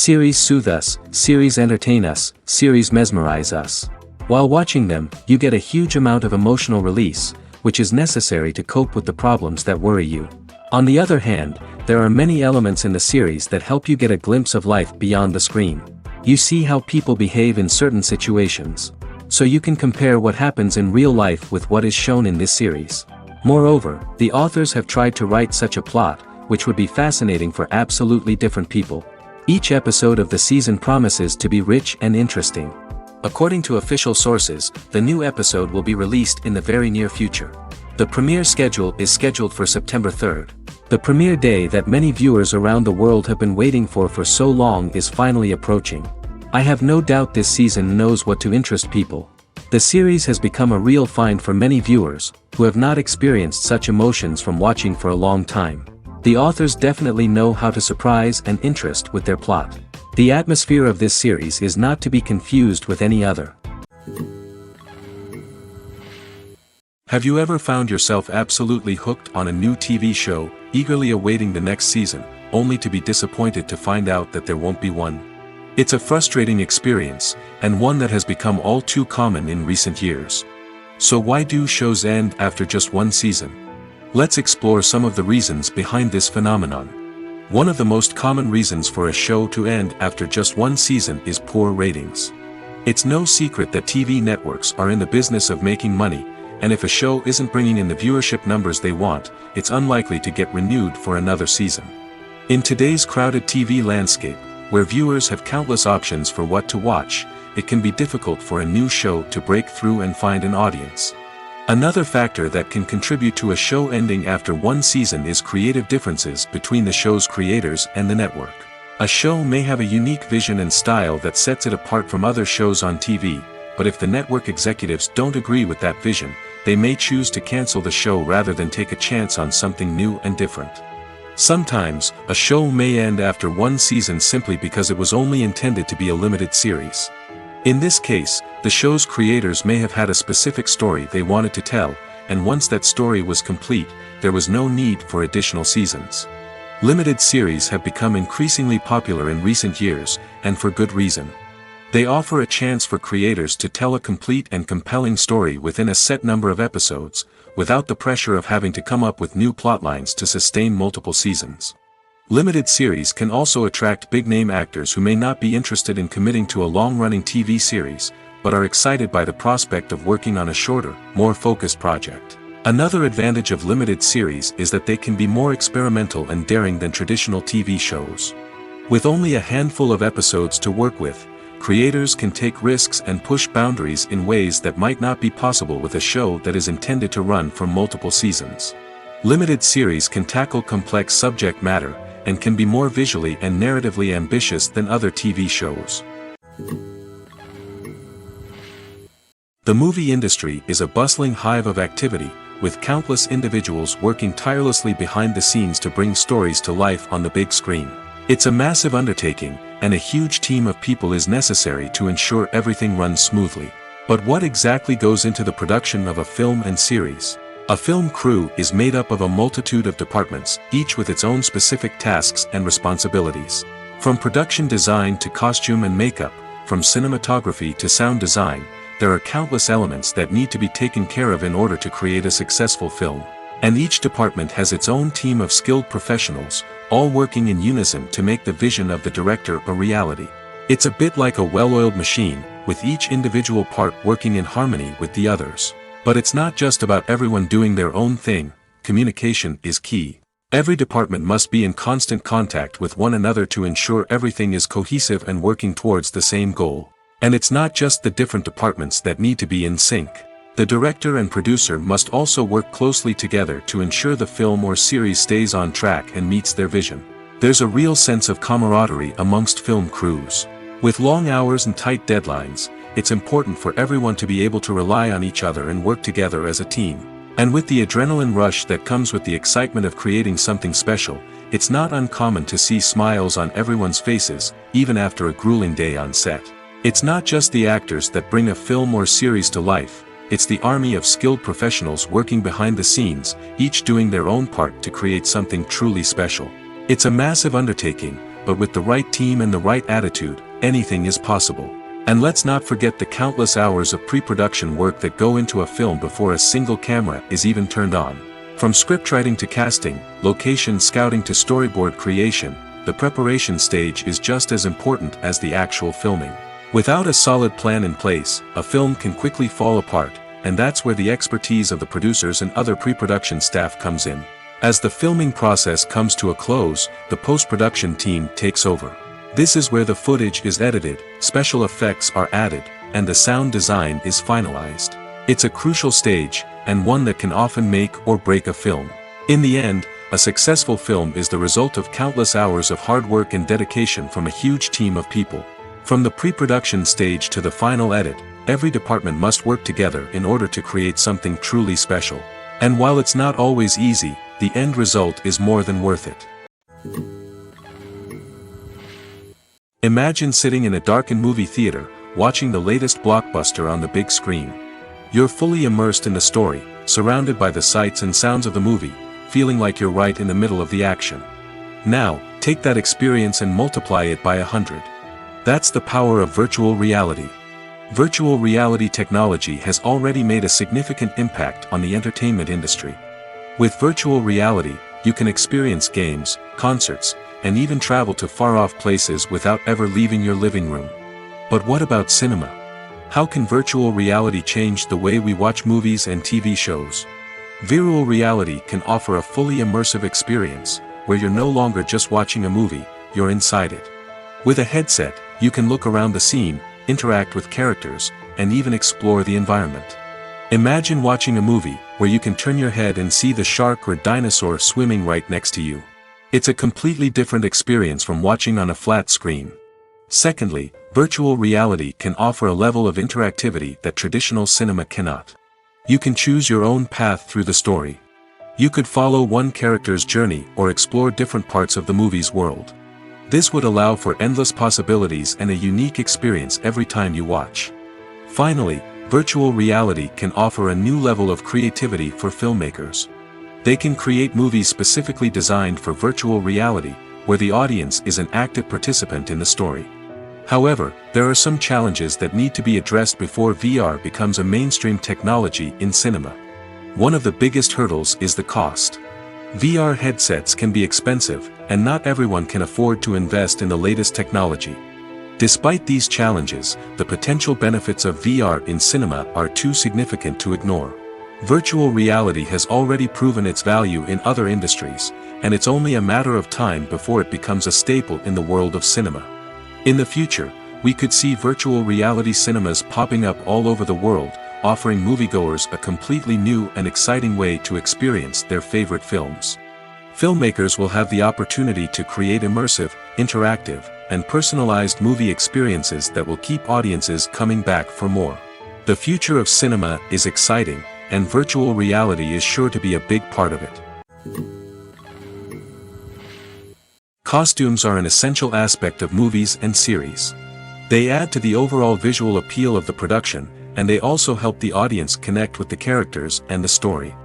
Series soothe us, series entertain us, series mesmerize us. While watching them, you get a huge amount of emotional release, which is necessary to cope with the problems that worry you. On the other hand, there are many elements in the series that help you get a glimpse of life beyond the screen. You see how people behave in certain situations. So you can compare what happens in real life with what is shown in this series. Moreover, the authors have tried to write such a plot, which would be fascinating for absolutely different people. Each episode of the season promises to be rich and interesting. According to official sources, the new episode will be released in the very near future. The premiere schedule is scheduled for September 3rd. The premiere day that many viewers around the world have been waiting for so long is finally approaching. I have no doubt this season knows what to interest people. The series has become a real find for many viewers, who have not experienced such emotions from watching for a long time. The authors definitely know how to surprise and interest with their plot. The atmosphere of this series is not to be confused with any other. Have you ever found yourself absolutely hooked on a new TV show, eagerly awaiting the next season, only to be disappointed to find out that there won't be one? It's a frustrating experience, and one that has become all too common in recent years. So why do shows end after just one season? Let's explore some of the reasons behind this phenomenon. One of the most common reasons for a show to end after just one season is poor ratings. It's no secret that TV networks are in the business of making money, and if a show isn't bringing in the viewership numbers they want, it's unlikely to get renewed for another season. In today's crowded TV landscape, where viewers have countless options for what to watch, it can be difficult for a new show to break through and find an audience. Another factor that can contribute to a show ending after one season is creative differences between the show's creators and the network. A show may have a unique vision and style that sets it apart from other shows on TV, but if the network executives don't agree with that vision, they may choose to cancel the show rather than take a chance on something new and different. Sometimes, a show may end after one season simply because it was only intended to be a limited series. In this case, the show's creators may have had a specific story they wanted to tell, and once that story was complete, there was no need for additional seasons. Limited series have become increasingly popular in recent years, and for good reason. They offer a chance for creators to tell a complete and compelling story within a set number of episodes, without the pressure of having to come up with new plotlines to sustain multiple seasons. Limited series can also attract big-name actors who may not be interested in committing to a long-running TV series, but are excited by the prospect of working on a shorter, more focused project. Another advantage of limited series is that they can be more experimental and daring than traditional TV shows. With only a handful of episodes to work with, creators can take risks and push boundaries in ways that might not be possible with a show that is intended to run for multiple seasons. Limited series can tackle complex subject matter, and can be more visually and narratively ambitious than other TV shows. The movie industry is a bustling hive of activity, with countless individuals working tirelessly behind the scenes to bring stories to life on the big screen. It's a massive undertaking, and a huge team of people is necessary to ensure everything runs smoothly. But what exactly goes into the production of a film and series? A film crew is made up of a multitude of departments, each with its own specific tasks and responsibilities. From production design to costume and makeup, from cinematography to sound design, there are countless elements that need to be taken care of in order to create a successful film. And each department has its own team of skilled professionals, all working in unison to make the vision of the director a reality. It's a bit like a well-oiled machine, with each individual part working in harmony with the others. But it's not just about everyone doing their own thing. Communication is key. Every department must be in constant contact with one another to ensure everything is cohesive and working towards the same goal. And it's not just the different departments that need to be in sync. The director and producer must also work closely together to ensure the film or series stays on track and meets their vision. There's a real sense of camaraderie amongst film crews. With long hours and tight deadlines, it's important for everyone to be able to rely on each other and work together as a team. And with the adrenaline rush that comes with the excitement of creating something special, it's not uncommon to see smiles on everyone's faces, even after a grueling day on set. It's not just the actors that bring a film or series to life. It's the army of skilled professionals working behind the scenes, each doing their own part to create something truly special. It's a massive undertaking, but with the right team and the right attitude, anything is possible. And let's not forget the countless hours of pre-production work that go into a film before a single camera is even turned on. From scriptwriting to casting, location scouting to storyboard creation, the preparation stage is just as important as the actual filming. Without a solid plan in place, a film can quickly fall apart, and that's where the expertise of the producers and other pre-production staff comes in. As the filming process comes to a close, the post-production team takes over. This is where the footage is edited, special effects are added, and the sound design is finalized. It's a crucial stage, and one that can often make or break a film. In the end, a successful film is the result of countless hours of hard work and dedication from a huge team of people. From the pre-production stage to the final edit, every department must work together in order to create something truly special. And while it's not always easy, the end result is more than worth it. Imagine sitting in a darkened movie theater, watching the latest blockbuster on the big screen. You're fully immersed in the story, surrounded by the sights and sounds of the movie, feeling like you're right in the middle of the action. Now, take that experience and multiply it by 100. That's the power of virtual reality. Virtual reality technology has already made a significant impact on the entertainment industry. With virtual reality, you can experience games, concerts, and even travel to far-off places without ever leaving your living room. But what about cinema? How can virtual reality change the way we watch movies and TV shows? Virtual reality can offer a fully immersive experience, where you're no longer just watching a movie, you're inside it. With a headset, you can look around the scene, interact with characters, and even explore the environment. Imagine watching a movie, where you can turn your head and see the shark or dinosaur swimming right next to you. It's a completely different experience from watching on a flat screen. Secondly, virtual reality can offer a level of interactivity that traditional cinema cannot. You can choose your own path through the story. You could follow one character's journey or explore different parts of the movie's world. This would allow for endless possibilities and a unique experience every time you watch. Finally, virtual reality can offer a new level of creativity for filmmakers. They can create movies specifically designed for virtual reality, where the audience is an active participant in the story. However, there are some challenges that need to be addressed before VR becomes a mainstream technology in cinema. One of the biggest hurdles is the cost. VR headsets can be expensive, and not everyone can afford to invest in the latest technology. Despite these challenges, the potential benefits of VR in cinema are too significant to ignore. Virtual reality has already proven its value in other industries, and it's only a matter of time before it becomes a staple in the world of cinema. In the future, we could see virtual reality cinemas popping up all over the world, offering moviegoers a completely new and exciting way to experience their favorite films. Filmmakers will have the opportunity to create immersive, interactive, and personalized movie experiences that will keep audiences coming back for more. The future of cinema is exciting, and virtual reality is sure to be a big part of it. Costumes are an essential aspect of movies and series. They add to the overall visual appeal of the production, and they also help the audience connect with the characters and the story.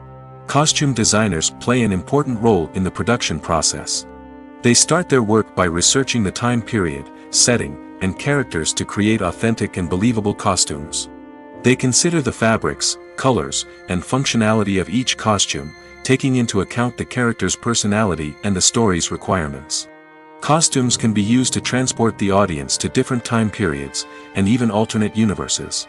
Costume designers play an important role in the production process. They start their work by researching the time period, setting, and characters to create authentic and believable costumes. They consider the fabrics, colors, and functionality of each costume, taking into account the character's personality and the story's requirements. Costumes can be used to transport the audience to different time periods, and even alternate universes.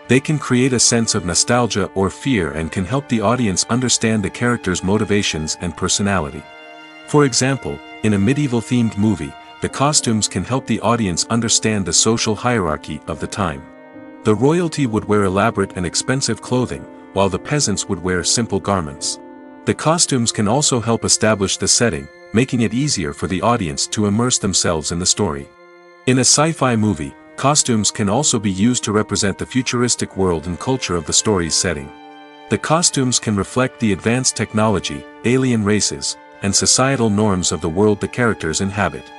They can create a sense of nostalgia or fear and can help the audience understand the character's motivations and personality. For example, in a medieval-themed movie, the costumes can help the audience understand the social hierarchy of the time. The royalty would wear elaborate and expensive clothing, while the peasants would wear simple garments. The costumes can also help establish the setting, making it easier for the audience to immerse themselves in the story. In a sci-fi movie, costumes can also be used to represent the futuristic world and culture of the story's setting. The costumes can reflect the advanced technology, alien races, and societal norms of the world the characters inhabit.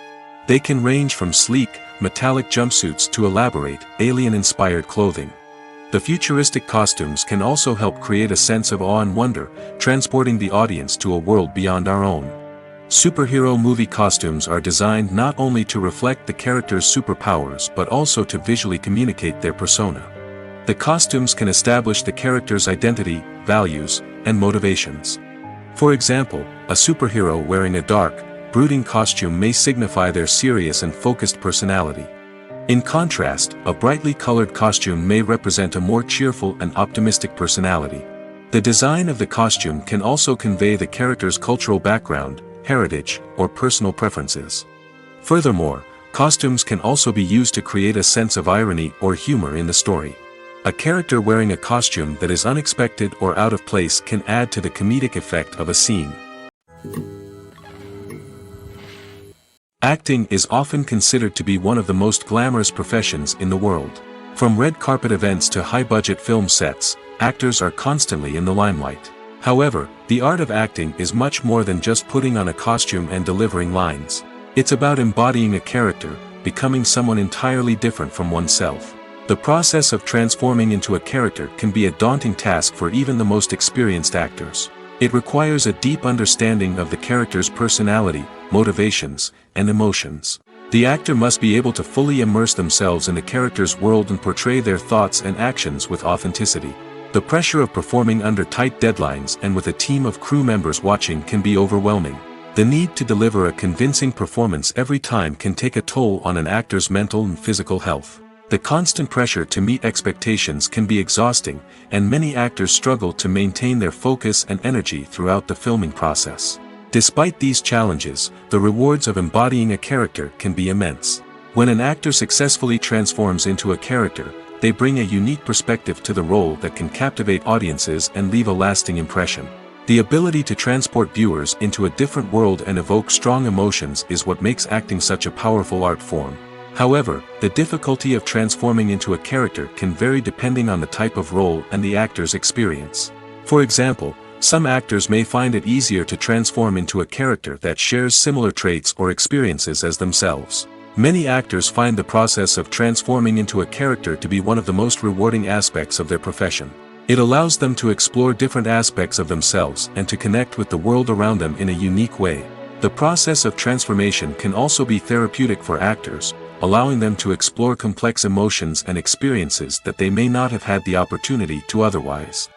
They can range from sleek, metallic jumpsuits to elaborate, alien-inspired clothing. The futuristic costumes can also help create a sense of awe and wonder, transporting the audience to a world beyond our own. Superhero movie costumes are designed not only to reflect the character's superpowers but also to visually communicate their persona. The costumes can establish the character's identity, values, and motivations. For example, a superhero wearing a dark, brooding costume may signify their serious and focused personality. In contrast, a brightly colored costume may represent a more cheerful and optimistic personality. The design of the costume can also convey the character's cultural background, heritage, or personal preferences. Furthermore, costumes can also be used to create a sense of irony or humor in the story. A character wearing a costume that is unexpected or out of place can add to the comedic effect of a scene. Acting is often considered to be one of the most glamorous professions in the world. From red carpet events to high-budget film sets, actors are constantly in the limelight. However, the art of acting is much more than just putting on a costume and delivering lines. It's about embodying a character, becoming someone entirely different from oneself. The process of transforming into a character can be a daunting task for even the most experienced actors. It requires a deep understanding of the character's personality, motivations, and emotions. The actor must be able to fully immerse themselves in the character's world and portray their thoughts and actions with authenticity. The pressure of performing under tight deadlines and with a team of crew members watching can be overwhelming. The need to deliver a convincing performance every time can take a toll on an actor's mental and physical health. The constant pressure to meet expectations can be exhausting, and many actors struggle to maintain their focus and energy throughout the filming process. Despite these challenges, the rewards of embodying a character can be immense. When an actor successfully transforms into a character, they bring a unique perspective to the role that can captivate audiences and leave a lasting impression. The ability to transport viewers into a different world and evoke strong emotions is what makes acting such a powerful art form. However, the difficulty of transforming into a character can vary depending on the type of role and the actor's experience. For example, some actors may find it easier to transform into a character that shares similar traits or experiences as themselves. Many actors find the process of transforming into a character to be one of the most rewarding aspects of their profession. It allows them to explore different aspects of themselves and to connect with the world around them in a unique way. The process of transformation can also be therapeutic for actors, allowing them to explore complex emotions and experiences that they may not have had the opportunity to otherwise.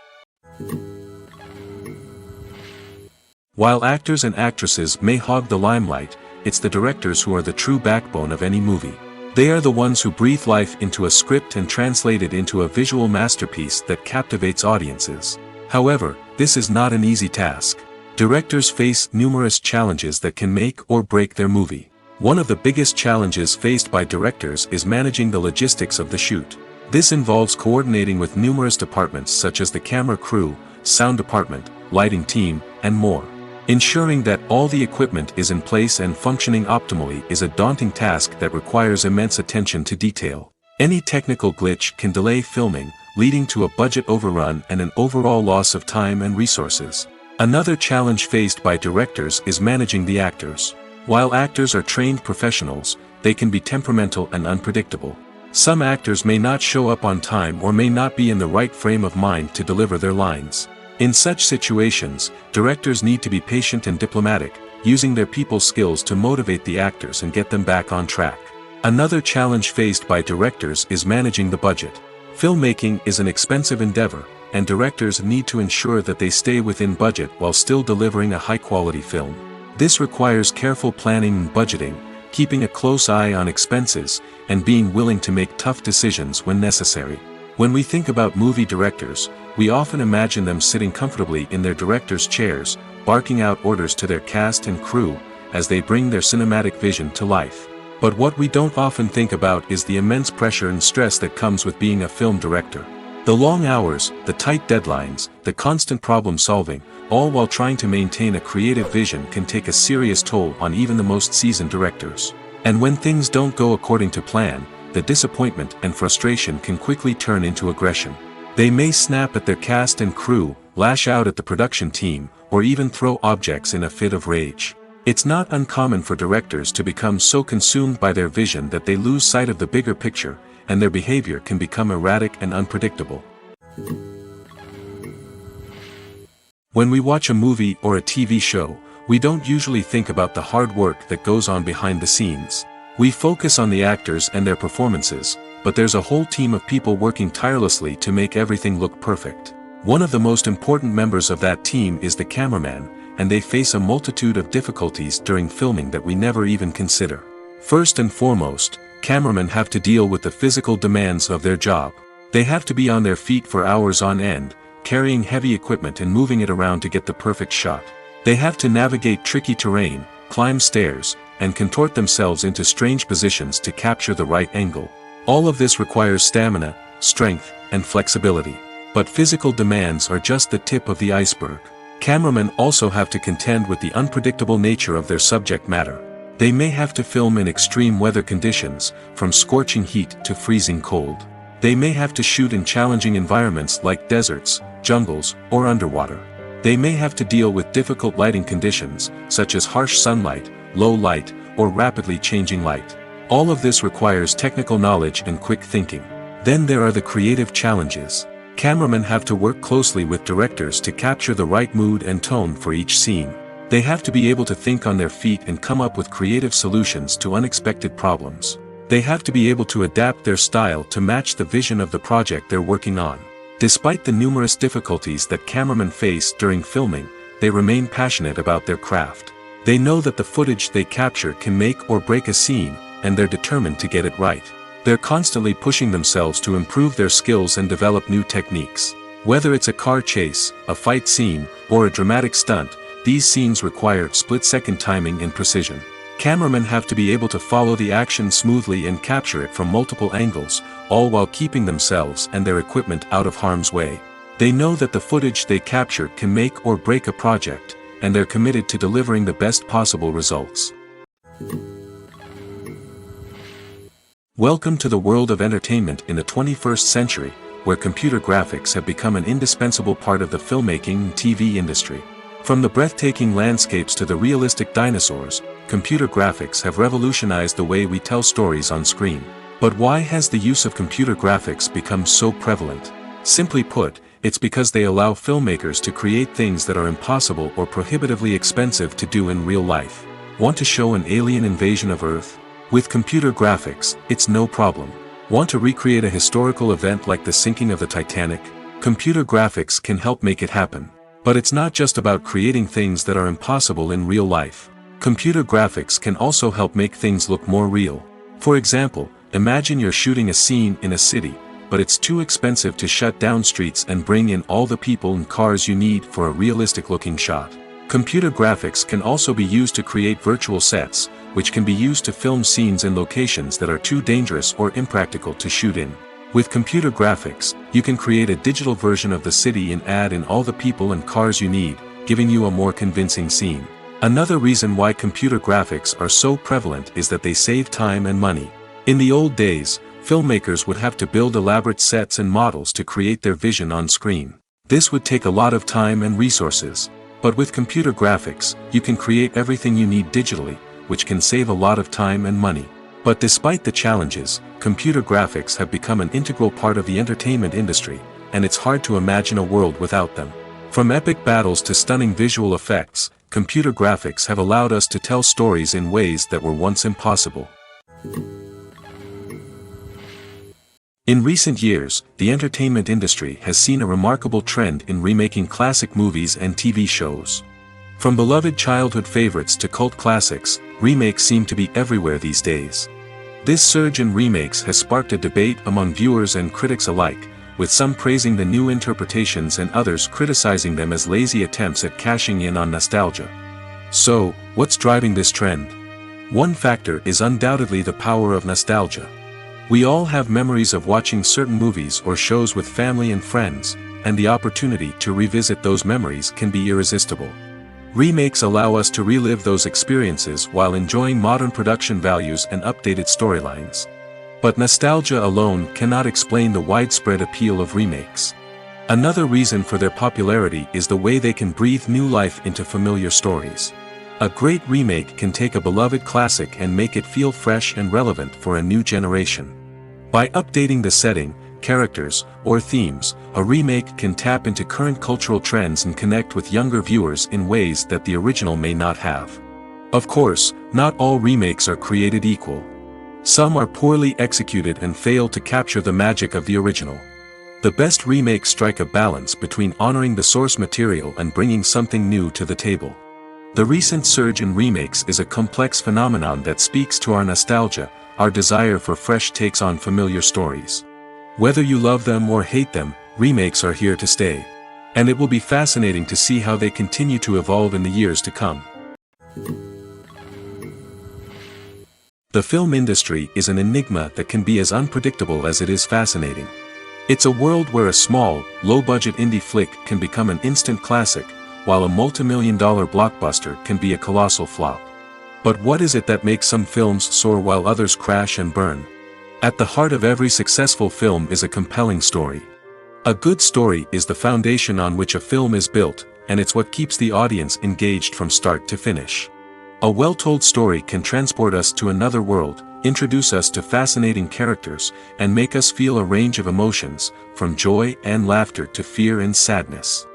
While actors and actresses may hog the limelight, it's the directors who are the true backbone of any movie. They are the ones who breathe life into a script and translate it into a visual masterpiece that captivates audiences. However, this is not an easy task. Directors face numerous challenges that can make or break their movie. One of the biggest challenges faced by directors is managing the logistics of the shoot. This involves coordinating with numerous departments such as the camera crew, sound department, lighting team, and more. Ensuring that all the equipment is in place and functioning optimally is a daunting task that requires immense attention to detail. Any technical glitch can delay filming, leading to a budget overrun and an overall loss of time and resources. Another challenge faced by directors is managing the actors. While actors are trained professionals, they can be temperamental and unpredictable. Some actors may not show up on time or may not be in the right frame of mind to deliver their lines. In such situations, directors need to be patient and diplomatic, using their people skills to motivate the actors and get them back on track. Another challenge faced by directors is managing the budget. Filmmaking is an expensive endeavor, and directors need to ensure that they stay within budget while still delivering a high-quality film. This requires careful planning and budgeting, keeping a close eye on expenses, and being willing to make tough decisions when necessary. When we think about movie directors, we often imagine them sitting comfortably in their director's chairs, barking out orders to their cast and crew, as they bring their cinematic vision to life. But what we don't often think about is the immense pressure and stress that comes with being a film director. The long hours, the tight deadlines, the constant problem solving, all while trying to maintain a creative vision can take a serious toll on even the most seasoned directors. And when things don't go according to plan, the disappointment and frustration can quickly turn into aggression. They may snap at their cast and crew, lash out at the production team, or even throw objects in a fit of rage. It's not uncommon for directors to become so consumed by their vision that they lose sight of the bigger picture, and their behavior can become erratic and unpredictable. When we watch a movie or a TV show, We don't usually think about the hard work that goes on behind the scenes. We focus on the actors and their performances, but there's a whole team of people working tirelessly to make everything look perfect. One of the most important members of that team is the cameraman, and they face a multitude of difficulties during filming that we never even consider. First and foremost, cameramen have to deal with the physical demands of their job. They have to be on their feet for hours on end, carrying heavy equipment and moving it around to get the perfect shot. They have to navigate tricky terrain, climb stairs, and contort themselves into strange positions to capture the right angle. All of this requires stamina, strength, and flexibility. But physical demands are just the tip of the iceberg. Cameramen also have to contend with the unpredictable nature of their subject matter. They may have to film in extreme weather conditions, from scorching heat to freezing cold. They may have to shoot in challenging environments like deserts, jungles, or underwater. They may have to deal with difficult lighting conditions, such as harsh sunlight, low light, or rapidly changing light. All of this requires technical knowledge and quick thinking. Then there are the creative challenges. Cameramen have to work closely with directors to capture the right mood and tone for each scene. They have to be able to think on their feet and come up with creative solutions to unexpected problems. They have to be able to adapt their style to match the vision of the project they're working on. Despite the numerous difficulties that cameramen face during filming, they remain passionate about their craft. They know that the footage they capture can make or break a scene, and they're determined to get it right. They're constantly pushing themselves to improve their skills and develop new techniques. Whether it's a car chase, a fight scene, or a dramatic stunt, these scenes require split-second timing and precision. Cameramen have to be able to follow the action smoothly and capture it from multiple angles, all while keeping themselves and their equipment out of harm's way. They know that the footage they capture can make or break a project, and they're committed to delivering the best possible results. Welcome to the world of entertainment in the 21st century, where computer graphics have become an indispensable part of the filmmaking and TV industry. From the breathtaking landscapes to the realistic dinosaurs, computer graphics have revolutionized the way we tell stories on screen. But why has the use of computer graphics become so prevalent? Simply put, it's because they allow filmmakers to create things that are impossible or prohibitively expensive to do in real life. Want to show an alien invasion of Earth? With computer graphics, it's no problem. Want to recreate a historical event like the sinking of the Titanic? Computer graphics can help make it happen. But it's not just about creating things that are impossible in real life. Computer graphics can also help make things look more real. For example, imagine you're shooting a scene in a city, but it's too expensive to shut down streets and bring in all the people and cars you need for a realistic-looking shot. Computer graphics can also be used to create virtual sets, which can be used to film scenes in locations that are too dangerous or impractical to shoot in. With computer graphics, you can create a digital version of the city and add in all the people and cars you need, giving you a more convincing scene. Another reason why computer graphics are so prevalent is that they save time and money. In the old days, filmmakers would have to build elaborate sets and models to create their vision on screen. This would take a lot of time and resources. But with computer graphics, you can create everything you need digitally, which can save a lot of time and money. But despite the challenges, computer graphics have become an integral part of the entertainment industry, and it's hard to imagine a world without them. From epic battles to stunning visual effects, computer graphics have allowed us to tell stories in ways that were once impossible. In recent years, the entertainment industry has seen a remarkable trend in remaking classic movies and TV shows. From beloved childhood favorites to cult classics, remakes seem to be everywhere these days. This surge in remakes has sparked a debate among viewers and critics alike, with some praising the new interpretations and others criticizing them as lazy attempts at cashing in on nostalgia. So, what's driving this trend? One factor is undoubtedly the power of nostalgia. We all have memories of watching certain movies or shows with family and friends, and the opportunity to revisit those memories can be irresistible. Remakes allow us to relive those experiences while enjoying modern production values and updated storylines. But nostalgia alone cannot explain the widespread appeal of remakes. Another reason for their popularity is the way they can breathe new life into familiar stories. A great remake can take a beloved classic and make it feel fresh and relevant for a new generation. By updating the setting, characters, or themes, a remake can tap into current cultural trends and connect with younger viewers in ways that the original may not have. Of course, not all remakes are created equal. Some are poorly executed and fail to capture the magic of the original. The best remakes strike a balance between honoring the source material and bringing something new to the table. The recent surge in remakes is a complex phenomenon that speaks to our nostalgia, our desire for fresh takes on familiar stories. Whether you love them or hate them, remakes are here to stay. And it will be fascinating to see how they continue to evolve in the years to come. The film industry is an enigma that can be as unpredictable as it is fascinating. It's a world where a small, low-budget indie flick can become an instant classic, while a multi-million-dollar blockbuster can be a colossal flop. But what is it that makes some films soar while others crash and burn? At the heart of every successful film is a compelling story. A good story is the foundation on which a film is built, and it's what keeps the audience engaged from start to finish. A well-told story can transport us to another world, introduce us to fascinating characters, and make us feel a range of emotions, from joy and laughter to fear and sadness.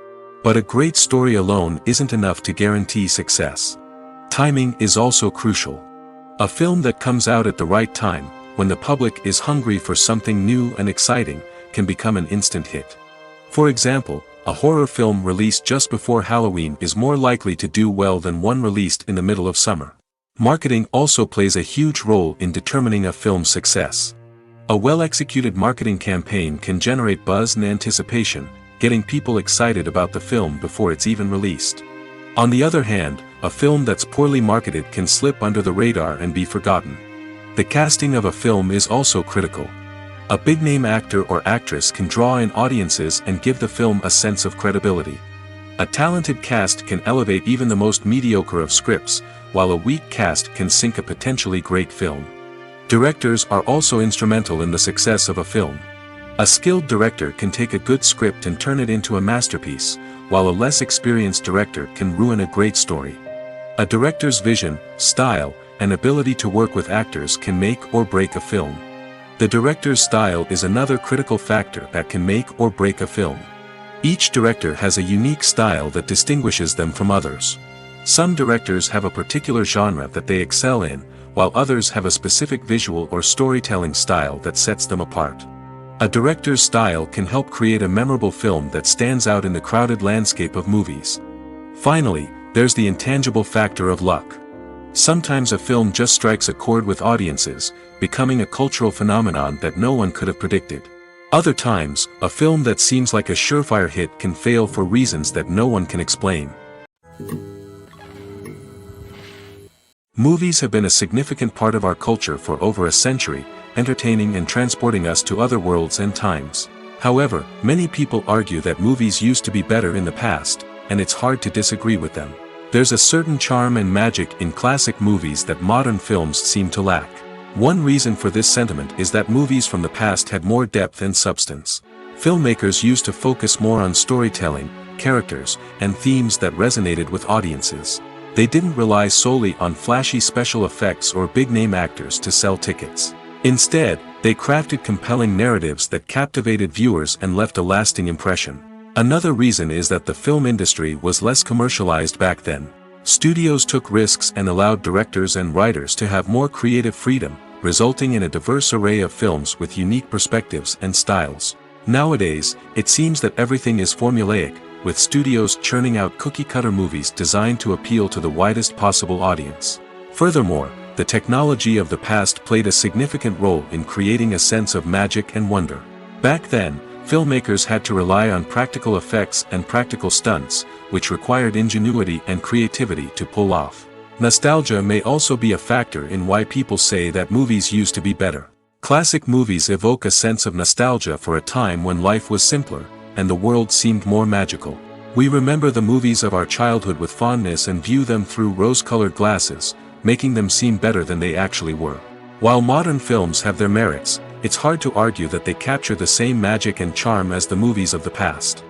But a great story alone isn't enough to guarantee success. Timing is also crucial. A film that comes out at the right time, when the public is hungry for something new and exciting, can become an instant hit. For example, a horror film released just before Halloween is more likely to do well than one released in the middle of summer. Marketing also plays a huge role in determining a film's success. A well-executed marketing campaign can generate buzz and anticipation, getting people excited about the film before it's even released. On the other hand, a film that's poorly marketed can slip under the radar and be forgotten. The casting of a film is also critical. A big-name actor or actress can draw in audiences and give the film a sense of credibility. A talented cast can elevate even the most mediocre of scripts, while a weak cast can sink a potentially great film. Directors are also instrumental in the success of a film. A skilled director can take a good script and turn it into a masterpiece, while a less experienced director can ruin a great story. A director's vision, style, and ability to work with actors can make or break a film. The director's style is another critical factor that can make or break a film. Each director has a unique style that distinguishes them from others. Some directors have a particular genre that they excel in, while others have a specific visual or storytelling style that sets them apart. A director's style can help create a memorable film that stands out in the crowded landscape of movies. Finally, there's the intangible factor of luck. Sometimes a film just strikes a chord with audiences, becoming a cultural phenomenon that no one could have predicted. Other times, a film that seems like a surefire hit can fail for reasons that no one can explain. Movies have been a significant part of our culture for over a century, entertaining and transporting us to other worlds and times. However, many people argue that movies used to be better in the past, and it's hard to disagree with them. There's a certain charm and magic in classic movies that modern films seem to lack. One reason for this sentiment is that movies from the past had more depth and substance. Filmmakers used to focus more on storytelling, characters, and themes that resonated with audiences. They didn't rely solely on flashy special effects or big-name actors to sell tickets. Instead, they crafted compelling narratives that captivated viewers and left a lasting impression. Another reason is that the film industry was less commercialized back then. Studios took risks and allowed directors and writers to have more creative freedom, resulting in a diverse array of films with unique perspectives and styles. Nowadays, it seems that everything is formulaic, with studios churning out cookie-cutter movies designed to appeal to the widest possible audience. Furthermore, the technology of the past played a significant role in creating a sense of magic and wonder. Back then, filmmakers had to rely on practical effects and practical stunts, which required ingenuity and creativity to pull off. Nostalgia may also be a factor in why people say that movies used to be better. Classic movies evoke a sense of nostalgia for a time when life was simpler, and the world seemed more magical. We remember the movies of our childhood with fondness and view them through rose-colored glasses, making them seem better than they actually were. While modern films have their merits, it's hard to argue that they capture the same magic and charm as the movies of the past.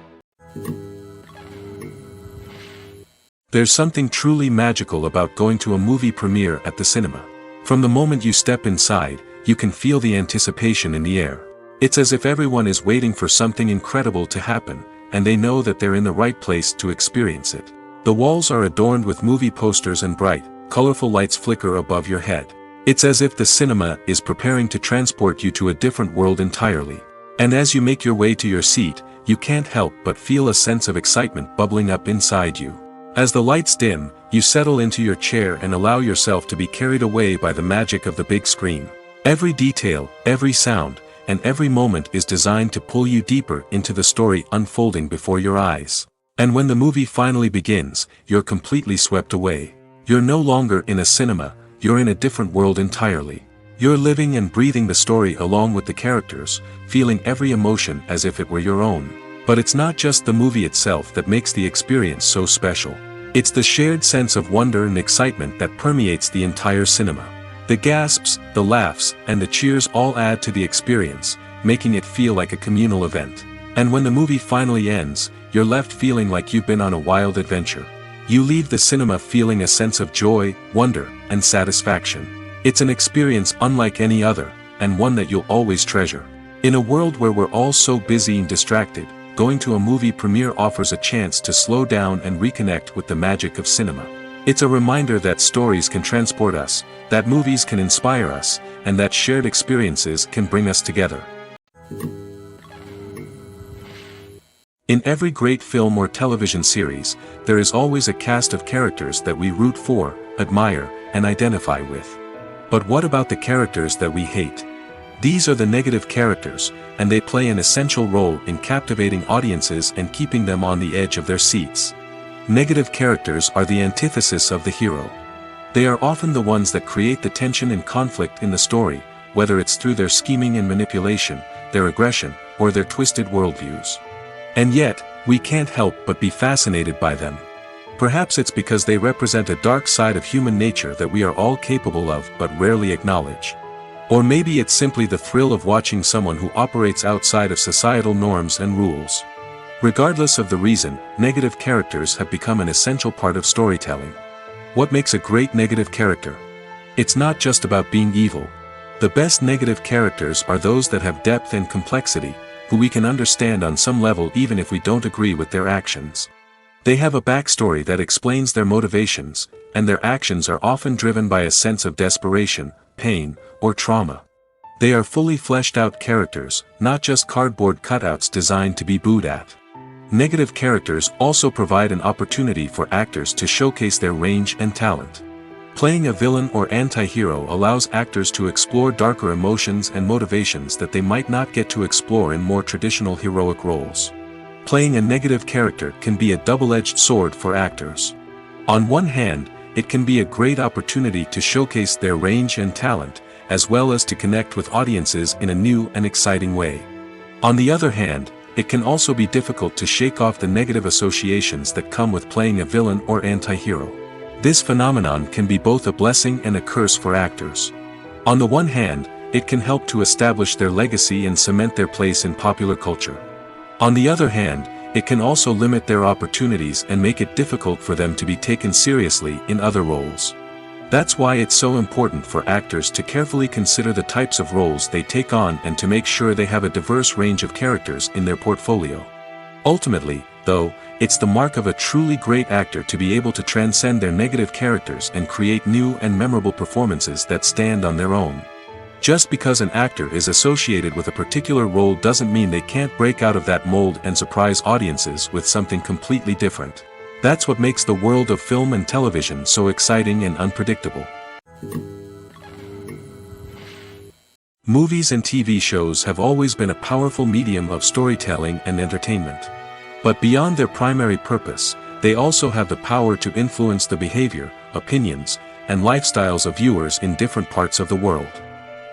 There's something truly magical about going to a movie premiere at the cinema. From the moment you step inside, you can feel the anticipation in the air. It's as if everyone is waiting for something incredible to happen, and they know that they're in the right place to experience it. The walls are adorned with movie posters and bright, colorful lights flicker above your head. It's as if the cinema is preparing to transport you to a different world entirely. And as you make your way to your seat, you can't help but feel a sense of excitement bubbling up inside you. As the lights dim, you settle into your chair and allow yourself to be carried away by the magic of the big screen. Every detail, every sound, and every moment is designed to pull you deeper into the story unfolding before your eyes. And when the movie finally begins, you're completely swept away. You're no longer in a cinema, you're in a different world entirely. You're living and breathing the story along with the characters, feeling every emotion as if it were your own. But it's not just the movie itself that makes the experience so special. It's the shared sense of wonder and excitement that permeates the entire cinema. The gasps, the laughs, and the cheers all add to the experience, making it feel like a communal event. And when the movie finally ends, you're left feeling like you've been on a wild adventure. You leave the cinema feeling a sense of joy, wonder, and satisfaction. It's an experience unlike any other, and one that you'll always treasure. In a world where we're all so busy and distracted, going to a movie premiere offers a chance to slow down and reconnect with the magic of cinema. It's a reminder that stories can transport us, that movies can inspire us, and that shared experiences can bring us together. In every great film or television series, there is always a cast of characters that we root for, admire, and identify with. But what about the characters that we hate? These are the negative characters, and they play an essential role in captivating audiences and keeping them on the edge of their seats. Negative characters are the antithesis of the hero. They are often the ones that create the tension and conflict in the story, whether it's through their scheming and manipulation, their aggression, or their twisted worldviews. And yet, we can't help but be fascinated by them. Perhaps it's because they represent a dark side of human nature that we are all capable of but rarely acknowledge. Or maybe it's simply the thrill of watching someone who operates outside of societal norms and rules. Regardless of the reason, negative characters have become an essential part of storytelling. What makes a great negative character? It's not just about being evil. The best negative characters are those that have depth and complexity, who we can understand on some level even if we don't agree with their actions. They have a backstory that explains their motivations, and their actions are often driven by a sense of desperation, pain, or trauma. They are fully fleshed out characters, not just cardboard cutouts designed to be booed at. Negative characters also provide an opportunity for actors to showcase their range and talent. Playing a villain or anti-hero allows actors to explore darker emotions and motivations that they might not get to explore in more traditional heroic roles. Playing a negative character can be a double-edged sword for actors. On one hand, it can be a great opportunity to showcase their range and talent, as well as to connect with audiences in a new and exciting way. On the other hand, it can also be difficult to shake off the negative associations that come with playing a villain or anti-hero. This phenomenon can be both a blessing and a curse for actors. On the one hand, it can help to establish their legacy and cement their place in popular culture. On the other hand, it can also limit their opportunities and make it difficult for them to be taken seriously in other roles. That's why it's so important for actors to carefully consider the types of roles they take on and to make sure they have a diverse range of characters in their portfolio. Ultimately, though, it's the mark of a truly great actor to be able to transcend their negative characters and create new and memorable performances that stand on their own. Just because an actor is associated with a particular role doesn't mean they can't break out of that mold and surprise audiences with something completely different. That's what makes the world of film and television so exciting and unpredictable. Movies and TV shows have always been a powerful medium of storytelling and entertainment. But beyond their primary purpose, they also have the power to influence the behavior, opinions, and lifestyles of viewers in different parts of the world.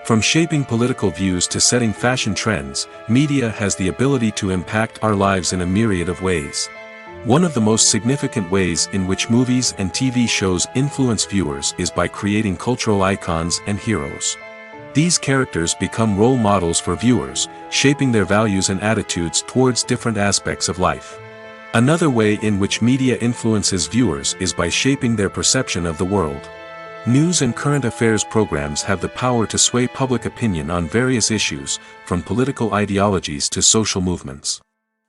From shaping political views to setting fashion trends, media has the ability to impact our lives in a myriad of ways. One of the most significant ways in which movies and TV shows influence viewers is by creating cultural icons and heroes. These characters become role models for viewers, shaping their values and attitudes towards different aspects of life. Another way in which media influences viewers is by shaping their perception of the world. News and current affairs programs have the power to sway public opinion on various issues, from political ideologies to social movements.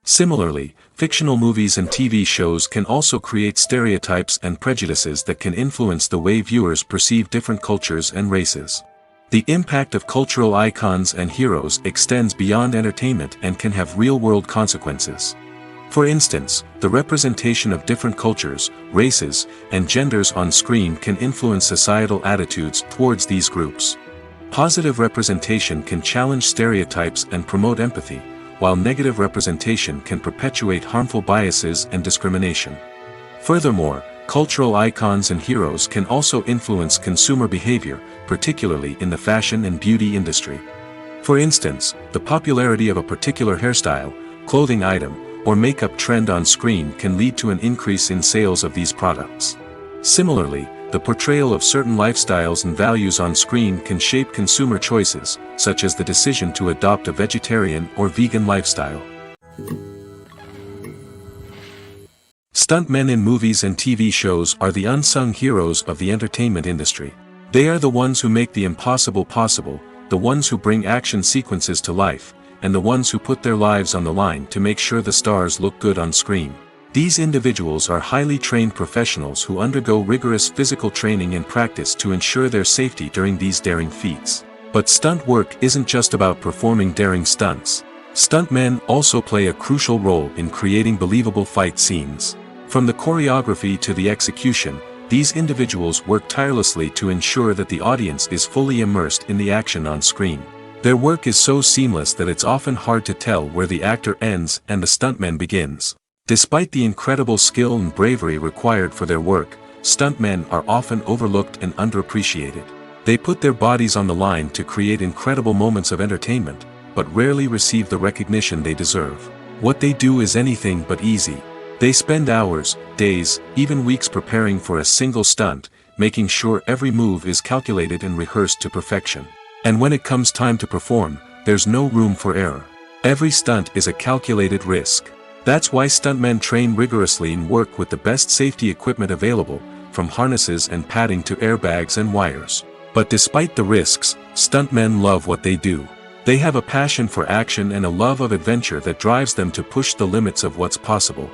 Similarly, fictional movies and TV shows can also create stereotypes and prejudices that can influence the way viewers perceive different cultures and races. The impact of cultural icons and heroes extends beyond entertainment and can have real-world consequences. For instance, the representation of different cultures, races, and genders on screen can influence societal attitudes towards these groups. Positive representation can challenge stereotypes and promote empathy, while negative representation can perpetuate harmful biases and discrimination. Furthermore, cultural icons and heroes can also influence consumer behavior, particularly in the fashion and beauty industry. For instance, the popularity of a particular hairstyle, clothing item, or makeup trend on screen can lead to an increase in sales of these products. Similarly, the portrayal of certain lifestyles and values on screen can shape consumer choices, such as the decision to adopt a vegetarian or vegan lifestyle. Stuntmen in movies and TV shows are the unsung heroes of the entertainment industry. They are the ones who make the impossible possible, the ones who bring action sequences to life, and the ones who put their lives on the line to make sure the stars look good on screen. These individuals are highly trained professionals who undergo rigorous physical training and practice to ensure their safety during these daring feats. But stunt work isn't just about performing daring stunts. Stuntmen also play a crucial role in creating believable fight scenes. From the choreography to the execution, these individuals work tirelessly to ensure that the audience is fully immersed in the action on screen. Their work is so seamless that it's often hard to tell where the actor ends and the stuntman begins. Despite the incredible skill and bravery required for their work, stuntmen are often overlooked and underappreciated. They put their bodies on the line to create incredible moments of entertainment, but rarely receive the recognition they deserve. What they do is anything but easy. They spend hours, days, even weeks preparing for a single stunt, making sure every move is calculated and rehearsed to perfection. And when it comes time to perform, there's no room for error. Every stunt is a calculated risk. That's why stuntmen train rigorously and work with the best safety equipment available, from harnesses and padding to airbags and wires. But despite the risks, stuntmen love what they do. They have a passion for action and a love of adventure that drives them to push the limits of what's possible.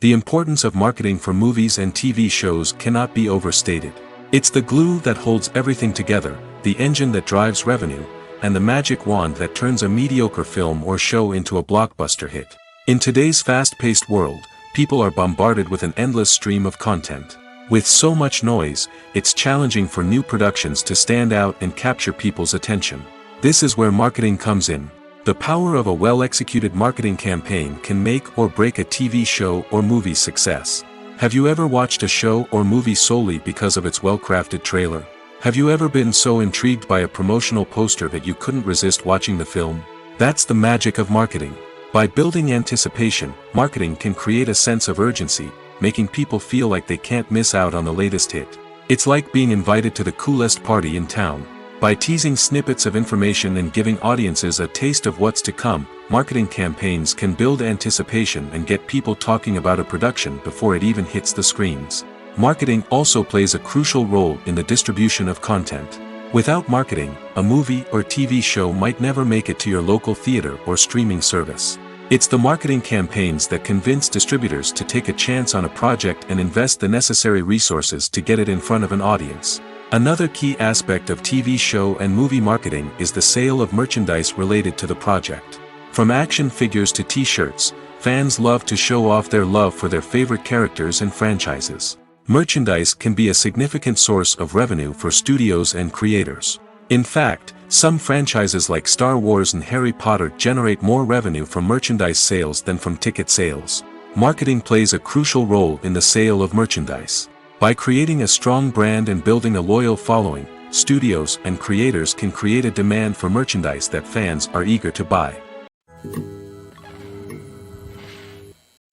The importance of marketing for movies and TV shows cannot be overstated. It's the glue that holds everything together, the engine that drives revenue, and the magic wand that turns a mediocre film or show into a blockbuster hit. In today's fast-paced world, people are bombarded with an endless stream of content. With so much noise, it's challenging for new productions to stand out and capture people's attention. This is where marketing comes in. The power of a well-executed marketing campaign can make or break a TV show or movie's success. Have you ever watched a show or movie solely because of its well-crafted trailer? Have you ever been so intrigued by a promotional poster that you couldn't resist watching the film? That's the magic of marketing. By building anticipation, marketing can create a sense of urgency, making people feel like they can't miss out on the latest hit. It's like being invited to the coolest party in town. By teasing snippets of information and giving audiences a taste of what's to come, marketing campaigns can build anticipation and get people talking about a production before it even hits the screens. Marketing also plays a crucial role in the distribution of content. Without marketing, a movie or TV show might never make it to your local theater or streaming service. It's the marketing campaigns that convince distributors to take a chance on a project and invest the necessary resources to get it in front of an audience. Another key aspect of TV show and movie marketing is the sale of merchandise related to the project. From action figures to t-shirts, fans love to show off their love for their favorite characters and franchises. Merchandise can be a significant source of revenue for studios and creators. In fact, some franchises like Star Wars and Harry Potter generate more revenue from merchandise sales than from ticket sales. Marketing plays a crucial role in the sale of merchandise. By creating a strong brand and building a loyal following, studios and creators can create a demand for merchandise that fans are eager to buy.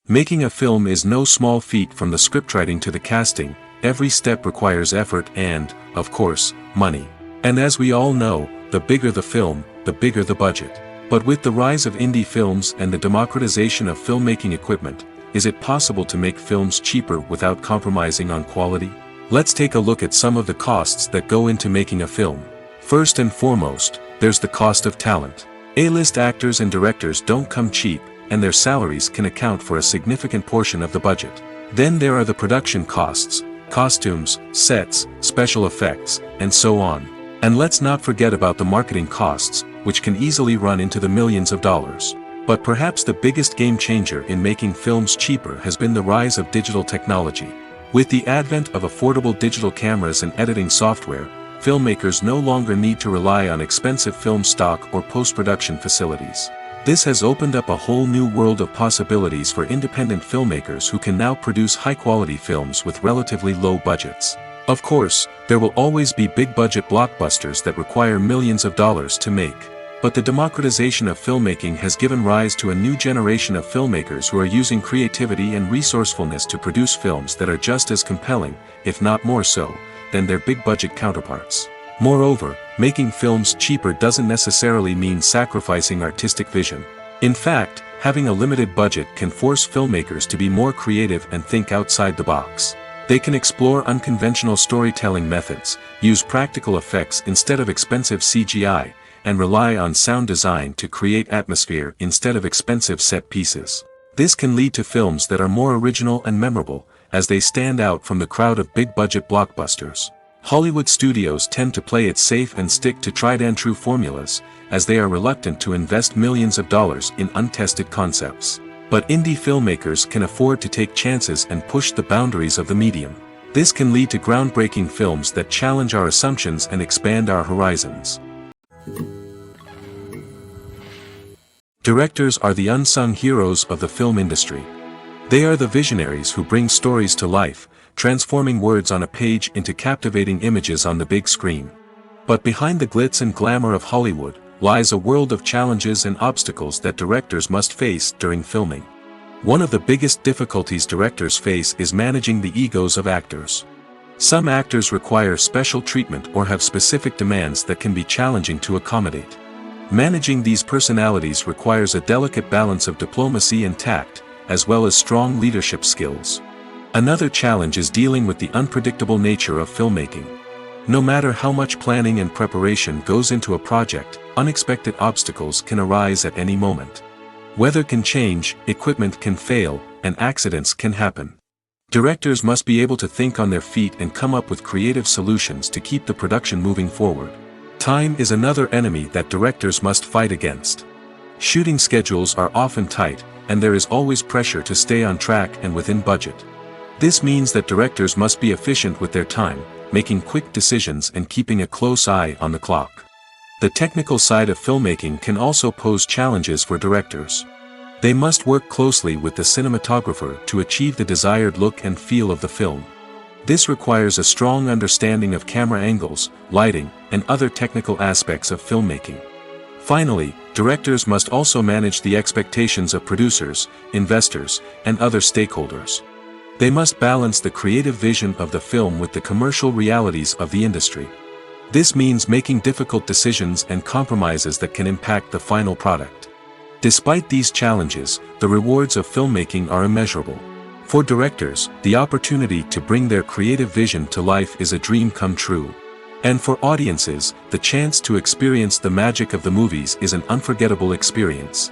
Making a film is no small feat. From the scriptwriting to the casting, every step requires effort and, of course, money. And as we all know, the bigger the film, the bigger the budget. But with the rise of indie films and the democratization of filmmaking equipment, is it possible to make films cheaper without compromising on quality? Let's take a look at some of the costs that go into making a film. First and foremost, there's the cost of talent. A-list actors and directors don't come cheap, and their salaries can account for a significant portion of the budget. Then there are the production costs, costumes, sets, special effects, and so on. And let's not forget about the marketing costs, which can easily run into the millions of dollars. But perhaps the biggest game changer in making films cheaper has been the rise of digital technology. With the advent of affordable digital cameras and editing software, filmmakers no longer need to rely on expensive film stock or post-production facilities. This has opened up a whole new world of possibilities for independent filmmakers who can now produce high-quality films with relatively low budgets. Of course, there will always be big-budget blockbusters that require millions of dollars to make. But the democratization of filmmaking has given rise to a new generation of filmmakers who are using creativity and resourcefulness to produce films that are just as compelling, if not more so, than their big-budget counterparts. Moreover, making films cheaper doesn't necessarily mean sacrificing artistic vision. In fact, having a limited budget can force filmmakers to be more creative and think outside the box. They can explore unconventional storytelling methods, use practical effects instead of expensive CGI, and rely on sound design to create atmosphere instead of expensive set pieces. This can lead to films that are more original and memorable, as they stand out from the crowd of big-budget blockbusters. Hollywood studios tend to play it safe and stick to tried-and-true formulas, as they are reluctant to invest millions of dollars in untested concepts. But indie filmmakers can afford to take chances and push the boundaries of the medium. This can lead to groundbreaking films that challenge our assumptions and expand our horizons. Directors are the unsung heroes of the film industry. They are the visionaries who bring stories to life, transforming words on a page into captivating images on the big screen. But behind the glitz and glamour of Hollywood lies a world of challenges and obstacles that directors must face during filming. One of the biggest difficulties directors face is managing the egos of actors. Some actors require special treatment or have specific demands that can be challenging to accommodate. Managing these personalities requires a delicate balance of diplomacy and tact, as well as strong leadership skills. Another challenge is dealing with the unpredictable nature of filmmaking. No matter how much planning and preparation goes into a project, unexpected obstacles can arise at any moment. Weather can change, equipment can fail, and accidents can happen. Directors must be able to think on their feet and come up with creative solutions to keep the production moving forward. Time is another enemy that directors must fight against. Shooting schedules are often tight, and there is always pressure to stay on track and within budget. This means that directors must be efficient with their time, making quick decisions and keeping a close eye on the clock. The technical side of filmmaking can also pose challenges for directors. They must work closely with the cinematographer to achieve the desired look and feel of the film. This requires a strong understanding of camera angles, lighting, and other technical aspects of filmmaking. Finally, directors must also manage the expectations of producers, investors, and other stakeholders. They must balance the creative vision of the film with the commercial realities of the industry. This means making difficult decisions and compromises that can impact the final product. Despite these challenges, the rewards of filmmaking are immeasurable. For directors, the opportunity to bring their creative vision to life is a dream come true. And for audiences, the chance to experience the magic of the movies is an unforgettable experience.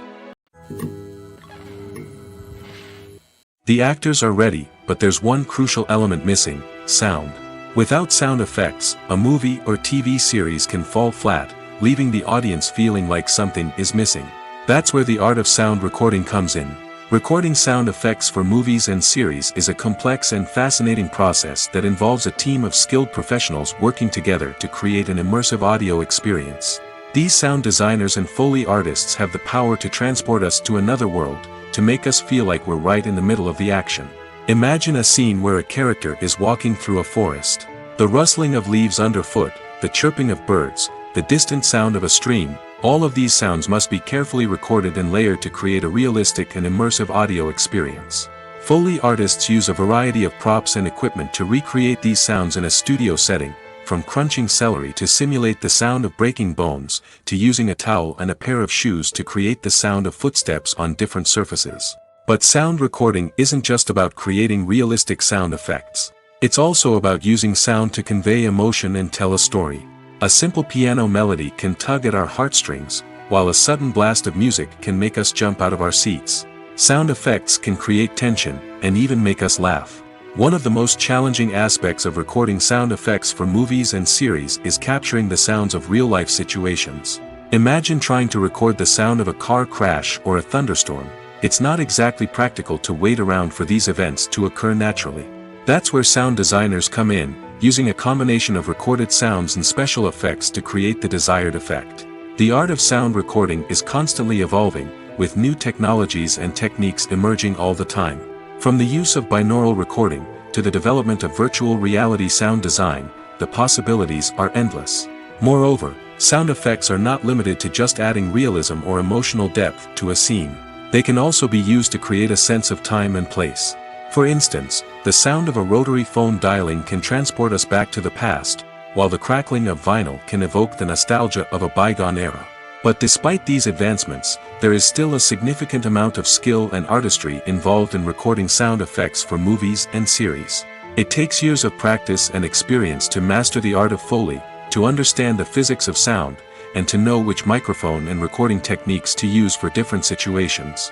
The actors are ready, but there's one crucial element missing: sound. Without sound effects, a movie or TV series can fall flat, leaving the audience feeling like something is missing. That's where the art of sound recording comes in. Recording sound effects for movies and series is a complex and fascinating process that involves a team of skilled professionals working together to create an immersive audio experience. These sound designers and Foley artists have the power to transport us to another world, to make us feel like we're right in the middle of the action. Imagine a scene where a character is walking through a forest. The rustling of leaves underfoot, the chirping of birds, the distant sound of a stream, all of these sounds must be carefully recorded and layered to create a realistic and immersive audio experience. Foley artists use a variety of props and equipment to recreate these sounds in a studio setting, from crunching celery to simulate the sound of breaking bones, to using a towel and a pair of shoes to create the sound of footsteps on different surfaces. But sound recording isn't just about creating realistic sound effects. It's also about using sound to convey emotion and tell a story. A simple piano melody can tug at our heartstrings, while a sudden blast of music can make us jump out of our seats. Sound effects can create tension, and even make us laugh. One of the most challenging aspects of recording sound effects for movies and series is capturing the sounds of real-life situations. Imagine trying to record the sound of a car crash or a thunderstorm. It's not exactly practical to wait around for these events to occur naturally. That's where sound designers come in, using a combination of recorded sounds and special effects to create the desired effect. The art of sound recording is constantly evolving, with new technologies and techniques emerging all the time. From the use of binaural recording, to the development of virtual reality sound design, the possibilities are endless. Moreover, sound effects are not limited to just adding realism or emotional depth to a scene. They can also be used to create a sense of time and place. For instance, the sound of a rotary phone dialing can transport us back to the past, while the crackling of vinyl can evoke the nostalgia of a bygone era. But despite these advancements, there is still a significant amount of skill and artistry involved in recording sound effects for movies and series. It takes years of practice and experience to master the art of Foley, to understand the physics of sound, and to know which microphone and recording techniques to use for different situations.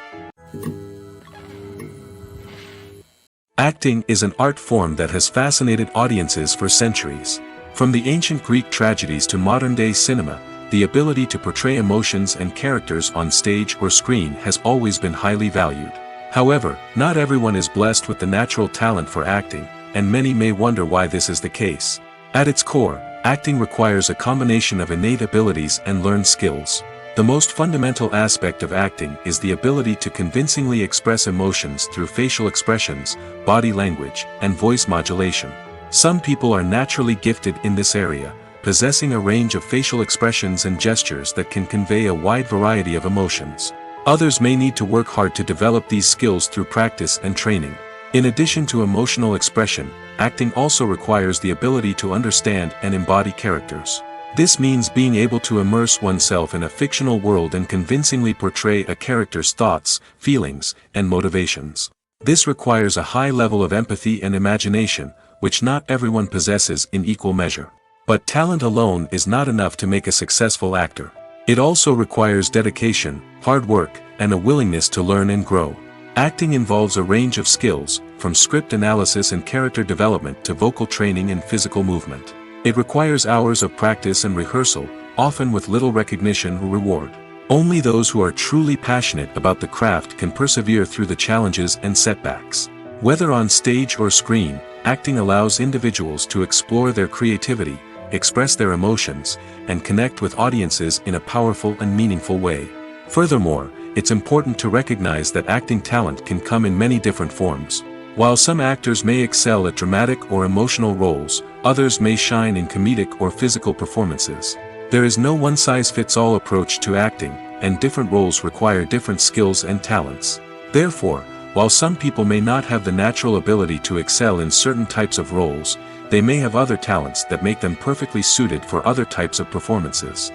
Acting is an art form that has fascinated audiences for centuries. From the ancient Greek tragedies to modern-day cinema, the ability to portray emotions and characters on stage or screen has always been highly valued. However, not everyone is blessed with the natural talent for acting, and many may wonder why this is the case. At its core, acting requires a combination of innate abilities and learned skills. The most fundamental aspect of acting is the ability to convincingly express emotions through facial expressions, body language, and voice modulation. Some people are naturally gifted in this area, possessing a range of facial expressions and gestures that can convey a wide variety of emotions. Others may need to work hard to develop these skills through practice and training. In addition to emotional expression, acting also requires the ability to understand and embody characters. This means being able to immerse oneself in a fictional world and convincingly portray a character's thoughts, feelings, and motivations. This requires a high level of empathy and imagination, which not everyone possesses in equal measure. But talent alone is not enough to make a successful actor. It also requires dedication, hard work, and a willingness to learn and grow. Acting involves a range of skills, from script analysis and character development to vocal training and physical movement. It requires hours of practice and rehearsal, often with little recognition or reward. Only those who are truly passionate about the craft can persevere through the challenges and setbacks. Whether on stage or screen, acting allows individuals to explore their creativity, express their emotions, and connect with audiences in a powerful and meaningful way. Furthermore, it's important to recognize that acting talent can come in many different forms. While some actors may excel at dramatic or emotional roles, others may shine in comedic or physical performances. There is no one-size-fits-all approach to acting, and different roles require different skills and talents. Therefore, while some people may not have the natural ability to excel in certain types of roles, they may have other talents that make them perfectly suited for other types of performances.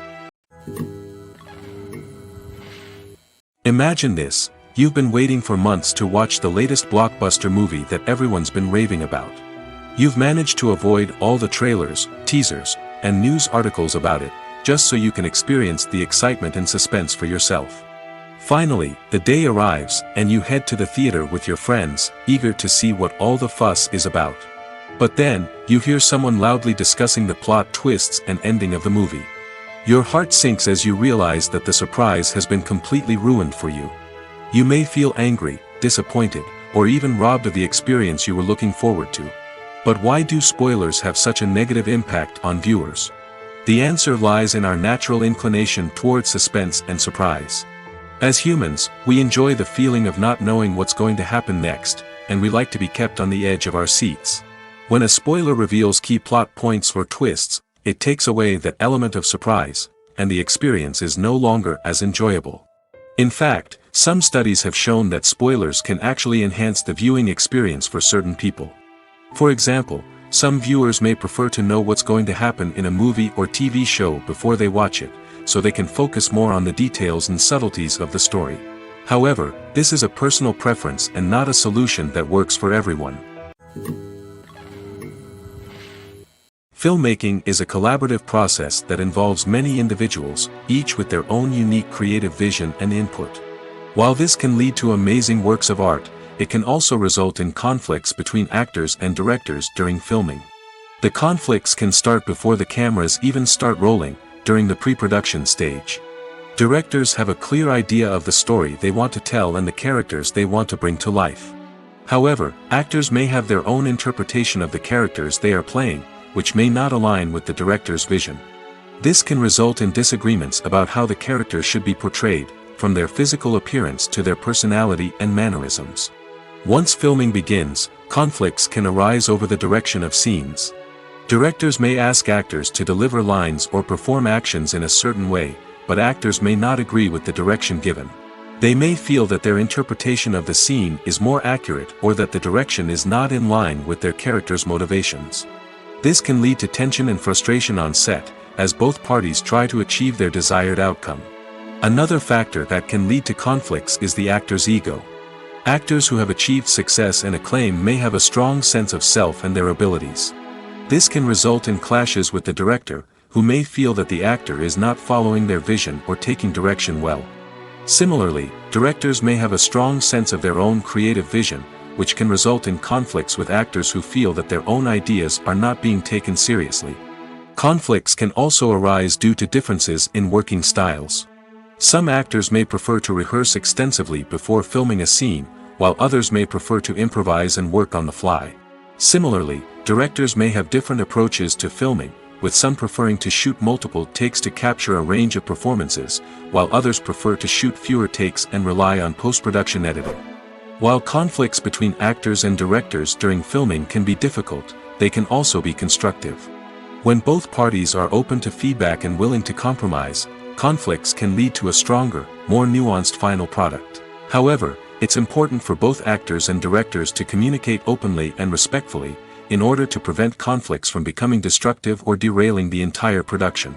Imagine this: you've been waiting for months to watch the latest blockbuster movie that everyone's been raving about. You've managed to avoid all the trailers, teasers, and news articles about it, just so you can experience the excitement and suspense for yourself. Finally, the day arrives, and you head to the theater with your friends, eager to see what all the fuss is about. But then, you hear someone loudly discussing the plot twists and ending of the movie. Your heart sinks as you realize that the surprise has been completely ruined for you. You may feel angry, disappointed, or even robbed of the experience you were looking forward to. But why do spoilers have such a negative impact on viewers? The answer lies in our natural inclination toward suspense and surprise. As humans, we enjoy the feeling of not knowing what's going to happen next, and we like to be kept on the edge of our seats. When a spoiler reveals key plot points or twists, it takes away that element of surprise, and the experience is no longer as enjoyable. In fact, some studies have shown that spoilers can actually enhance the viewing experience for certain people. For example, some viewers may prefer to know what's going to happen in a movie or TV show before they watch it, so they can focus more on the details and subtleties of the story. However, this is a personal preference and not a solution that works for everyone. Filmmaking is a collaborative process that involves many individuals, each with their own unique creative vision and input. While this can lead to amazing works of art, it can also result in conflicts between actors and directors during filming. The conflicts can start before the cameras even start rolling, during the pre-production stage. Directors have a clear idea of the story they want to tell and the characters they want to bring to life. However, actors may have their own interpretation of the characters they are playing, which may not align with the director's vision. This can result in disagreements about how the characters should be portrayed, from their physical appearance to their personality and mannerisms. Once filming begins, conflicts can arise over the direction of scenes. Directors may ask actors to deliver lines or perform actions in a certain way, but actors may not agree with the direction given. They may feel that their interpretation of the scene is more accurate or that the direction is not in line with their character's motivations. This can lead to tension and frustration on set, as both parties try to achieve their desired outcome. Another factor that can lead to conflicts is the actor's ego. Actors who have achieved success and acclaim may have a strong sense of self and their abilities. This can result in clashes with the director, who may feel that the actor is not following their vision or taking direction well. Similarly, directors may have a strong sense of their own creative vision, which can result in conflicts with actors who feel that their own ideas are not being taken seriously. Conflicts can also arise due to differences in working styles. Some actors may prefer to rehearse extensively before filming a scene, while others may prefer to improvise and work on the fly. Similarly, directors may have different approaches to filming, with some preferring to shoot multiple takes to capture a range of performances, while others prefer to shoot fewer takes and rely on post-production editing. While conflicts between actors and directors during filming can be difficult, they can also be constructive. When both parties are open to feedback and willing to compromise, conflicts can lead to a stronger, more nuanced final product. However, it's important for both actors and directors to communicate openly and respectfully, in order to prevent conflicts from becoming destructive or derailing the entire production.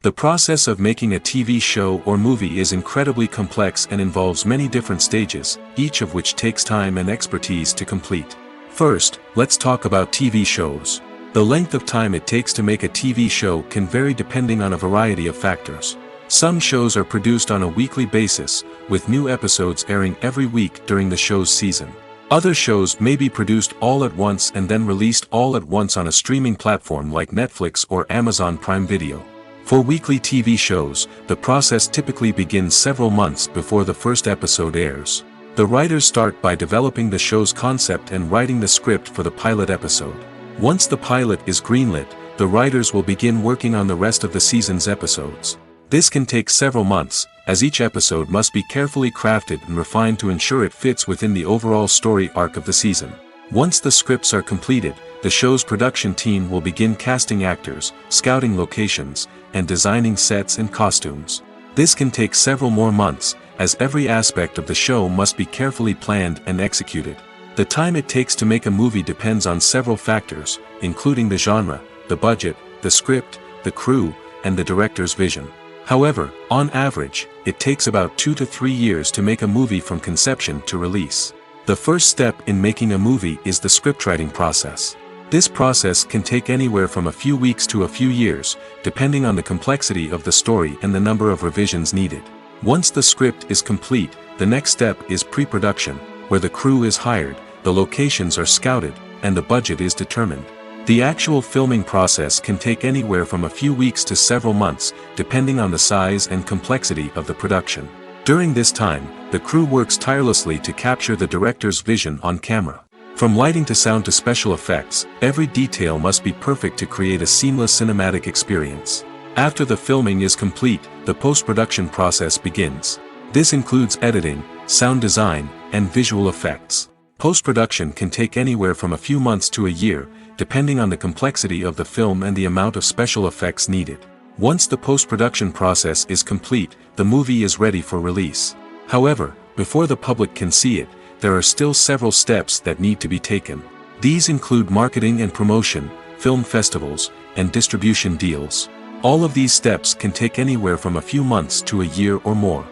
The process of making a TV show or movie is incredibly complex and involves many different stages, each of which takes time and expertise to complete. First, let's talk about TV shows. The length of time it takes to make a TV show can vary depending on a variety of factors. Some shows are produced on a weekly basis, with new episodes airing every week during the show's season. Other shows may be produced all at once and then released all at once on a streaming platform like Netflix or Amazon Prime Video. For weekly TV shows, the process typically begins several months before the first episode airs. The writers start by developing the show's concept and writing the script for the pilot episode. Once the pilot is greenlit, the writers will begin working on the rest of the season's episodes. This can take several months, as each episode must be carefully crafted and refined to ensure it fits within the overall story arc of the season. Once the scripts are completed, the show's production team will begin casting actors, scouting locations, and designing sets and costumes. This can take several more months, as every aspect of the show must be carefully planned and executed. The time it takes to make a movie depends on several factors, including the genre, the budget, the script, the crew, and the director's vision. However, on average, it takes about 2 to 3 years to make a movie from conception to release. The first step in making a movie is the scriptwriting process. This process can take anywhere from a few weeks to a few years, depending on the complexity of the story and the number of revisions needed. Once the script is complete, the next step is pre-production, where the crew is hired, the locations are scouted, and the budget is determined. The actual filming process can take anywhere from a few weeks to several months, depending on the size and complexity of the production. During this time, the crew works tirelessly to capture the director's vision on camera. From lighting to sound to special effects, every detail must be perfect to create a seamless cinematic experience. After the filming is complete, the post-production process begins. This includes editing, sound design, and visual effects. Post-production can take anywhere from a few months to a year, depending on the complexity of the film and the amount of special effects needed. Once the post-production process is complete, the movie is ready for release. However, before the public can see it, there are still several steps that need to be taken. These include marketing and promotion, film festivals, and distribution deals. All of these steps can take anywhere from a few months to a year or more.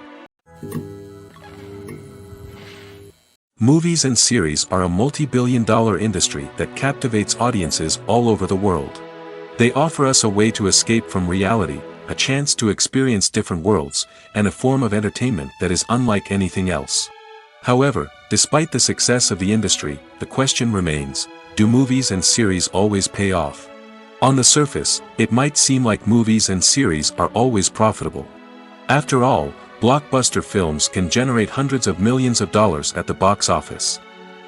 Movies and series are a multi-billion-dollar industry that captivates audiences all over the world. They offer us a way to escape from reality, a chance to experience different worlds, and a form of entertainment that is unlike anything else. However, despite the success of the industry, the question remains, do movies and series always pay off? On the surface, it might seem like movies and series are always profitable. After all, blockbuster films can generate hundreds of millions of dollars at the box office.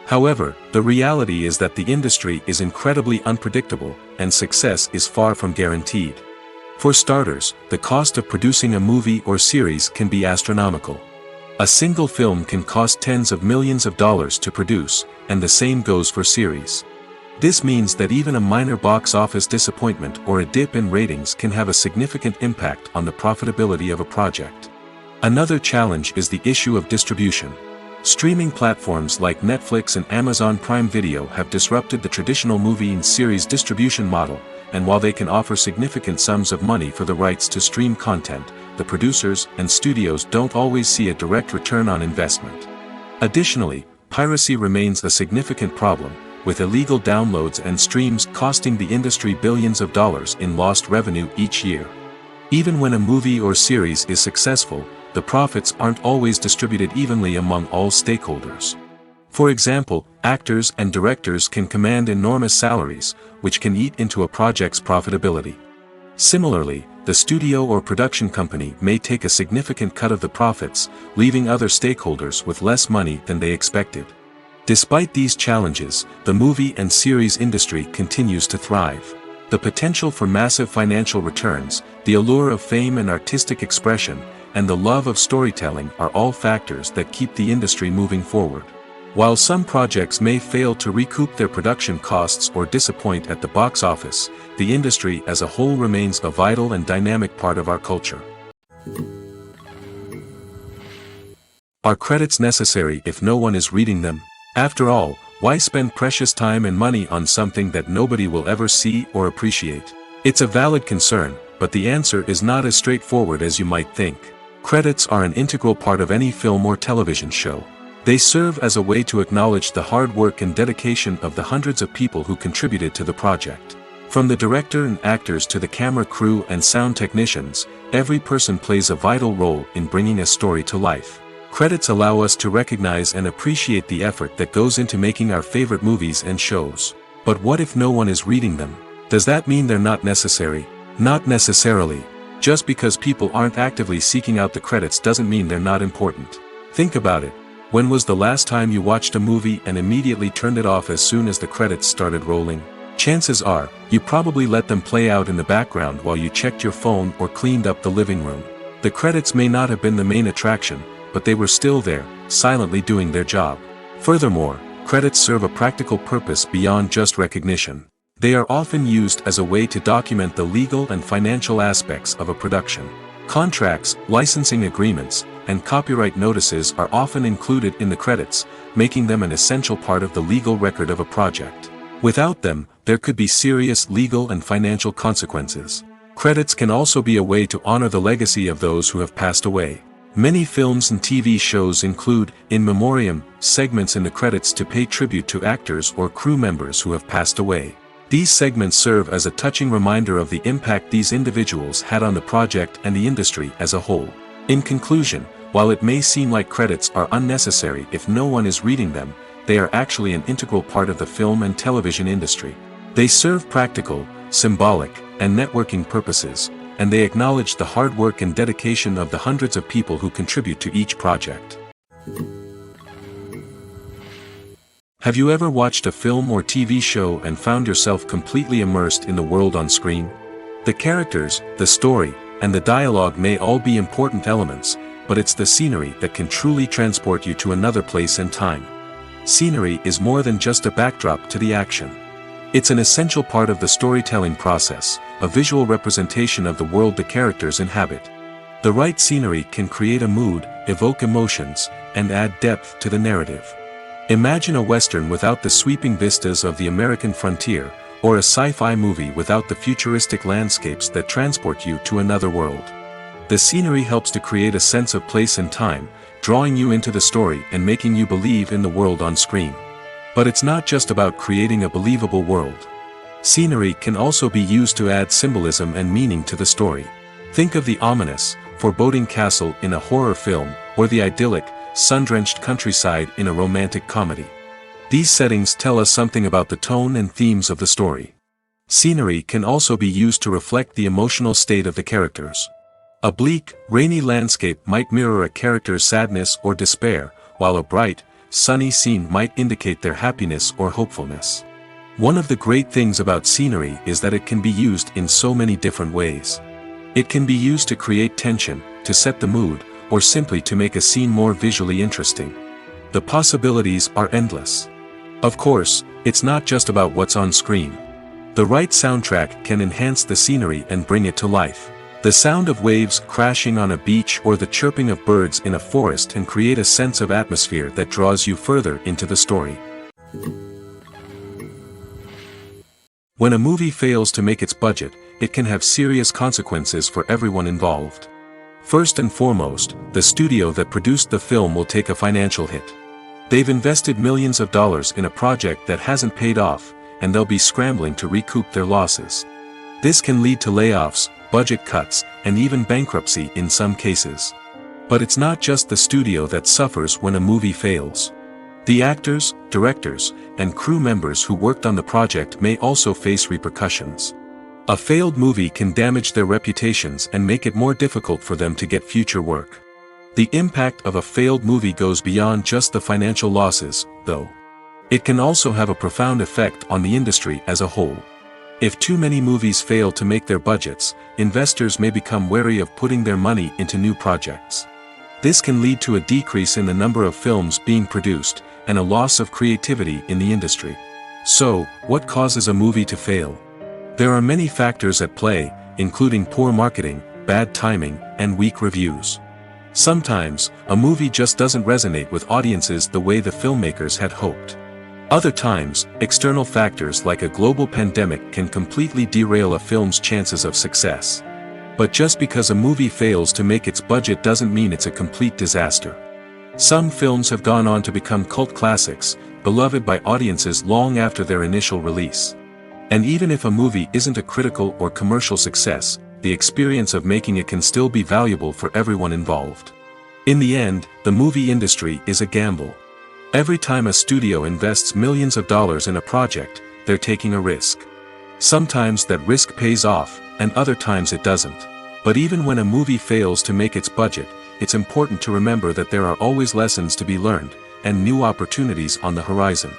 However, the reality is that the industry is incredibly unpredictable, and success is far from guaranteed. For starters, the cost of producing a movie or series can be astronomical. A single film can cost tens of millions of dollars to produce, and the same goes for series. This means that even a minor box office disappointment or a dip in ratings can have a significant impact on the profitability of a project. Another challenge is the issue of distribution. Streaming platforms like Netflix and Amazon Prime Video have disrupted the traditional movie and series distribution model, and while they can offer significant sums of money for the rights to stream content, the producers and studios don't always see a direct return on investment. Additionally, piracy remains a significant problem, with illegal downloads and streams costing the industry billions of dollars in lost revenue each year. Even when a movie or series is successful, the profits aren't always distributed evenly among all stakeholders. For example, actors and directors can command enormous salaries, which can eat into a project's profitability. Similarly, the studio or production company may take a significant cut of the profits, leaving other stakeholders with less money than they expected. Despite these challenges, the movie and series industry continues to thrive. The potential for massive financial returns, the allure of fame and artistic expression, and the love of storytelling are all factors that keep the industry moving forward. While some projects may fail to recoup their production costs or disappoint at the box office, the industry as a whole remains a vital and dynamic part of our culture. Are credits necessary if no one is reading them? After all, why spend precious time and money on something that nobody will ever see or appreciate? It's a valid concern, but the answer is not as straightforward as you might think. Credits are an integral part of any film or television show. They serve as a way to acknowledge the hard work and dedication of the hundreds of people who contributed to the project. From the director and actors to the camera crew and sound technicians, every person plays a vital role in bringing a story to life. Credits allow us to recognize and appreciate the effort that goes into making our favorite movies and shows. But what if no one is reading them? Does that mean they're not necessary? Not necessarily. Just because people aren't actively seeking out the credits doesn't mean they're not important. Think about it. When was the last time you watched a movie and immediately turned it off as soon as the credits started rolling? Chances are, you probably let them play out in the background while you checked your phone or cleaned up the living room. The credits may not have been the main attraction, but they were still there, silently doing their job. Furthermore, credits serve a practical purpose beyond just recognition. They are often used as a way to document the legal and financial aspects of a production. Contracts, licensing agreements, and copyright notices are often included in the credits, making them an essential part of the legal record of a project. Without them, there could be serious legal and financial consequences. Credits can also be a way to honor the legacy of those who have passed away. Many films and TV shows include, in memoriam, segments in the credits to pay tribute to actors or crew members who have passed away. These segments serve as a touching reminder of the impact these individuals had on the project and the industry as a whole. In conclusion, while it may seem like credits are unnecessary if no one is reading them, they are actually an integral part of the film and television industry. They serve practical, symbolic, and networking purposes, and they acknowledge the hard work and dedication of the hundreds of people who contribute to each project. Have you ever watched a film or TV show and found yourself completely immersed in the world on screen? The characters, the story, and the dialogue may all be important elements, but it's the scenery that can truly transport you to another place and time. Scenery is more than just a backdrop to the action. It's an essential part of the storytelling process, a visual representation of the world the characters inhabit. The right scenery can create a mood, evoke emotions, and add depth to the narrative. Imagine a western without the sweeping vistas of the American frontier, or a sci-fi movie without the futuristic landscapes that transport you to another world. The scenery helps to create a sense of place and time, drawing you into the story and making you believe in the world on screen. But it's not just about creating a believable world. Scenery can also be used to add symbolism and meaning to the story. Think of the ominous, foreboding castle in a horror film, or the idyllic, sun-drenched countryside in a romantic comedy. These settings tell us something about the tone and themes of the story. Scenery can also be used to reflect the emotional state of the characters. A bleak, rainy landscape might mirror a character's sadness or despair, while a bright, sunny scene might indicate their happiness or hopefulness. One of the great things about scenery is that it can be used in so many different ways. It can be used to create tension, to set the mood, or simply to make a scene more visually interesting. The possibilities are endless. Of course, it's not just about what's on screen. The right soundtrack can enhance the scenery and bring it to life. The sound of waves crashing on a beach or the chirping of birds in a forest can create a sense of atmosphere that draws you further into the story. When a movie fails to make its budget, it can have serious consequences for everyone involved. First and foremost, the studio that produced the film will take a financial hit. They've invested millions of dollars in a project that hasn't paid off, and they'll be scrambling to recoup their losses. This can lead to layoffs, budget cuts, and even bankruptcy in some cases. But it's not just the studio that suffers when a movie fails. The actors, directors, and crew members who worked on the project may also face repercussions. A failed movie can damage their reputations and make it more difficult for them to get future work. The impact of a failed movie goes beyond just the financial losses, though. It can also have a profound effect on the industry as a whole. If too many movies fail to make their budgets, investors may become wary of putting their money into new projects. This can lead to a decrease in the number of films being produced, and a loss of creativity in the industry. So, what causes a movie to fail? There are many factors at play, including poor marketing, bad timing, and weak reviews. Sometimes, a movie just doesn't resonate with audiences the way the filmmakers had hoped. Other times, external factors like a global pandemic can completely derail a film's chances of success. But just because a movie fails to make its budget doesn't mean it's a complete disaster. Some films have gone on to become cult classics, beloved by audiences long after their initial release. And even if a movie isn't a critical or commercial success, the experience of making it can still be valuable for everyone involved. In the end, the movie industry is a gamble. Every time a studio invests millions of dollars in a project, they're taking a risk. Sometimes that risk pays off, and other times it doesn't. But even when a movie fails to make its budget, it's important to remember that there are always lessons to be learned, and new opportunities on the horizon.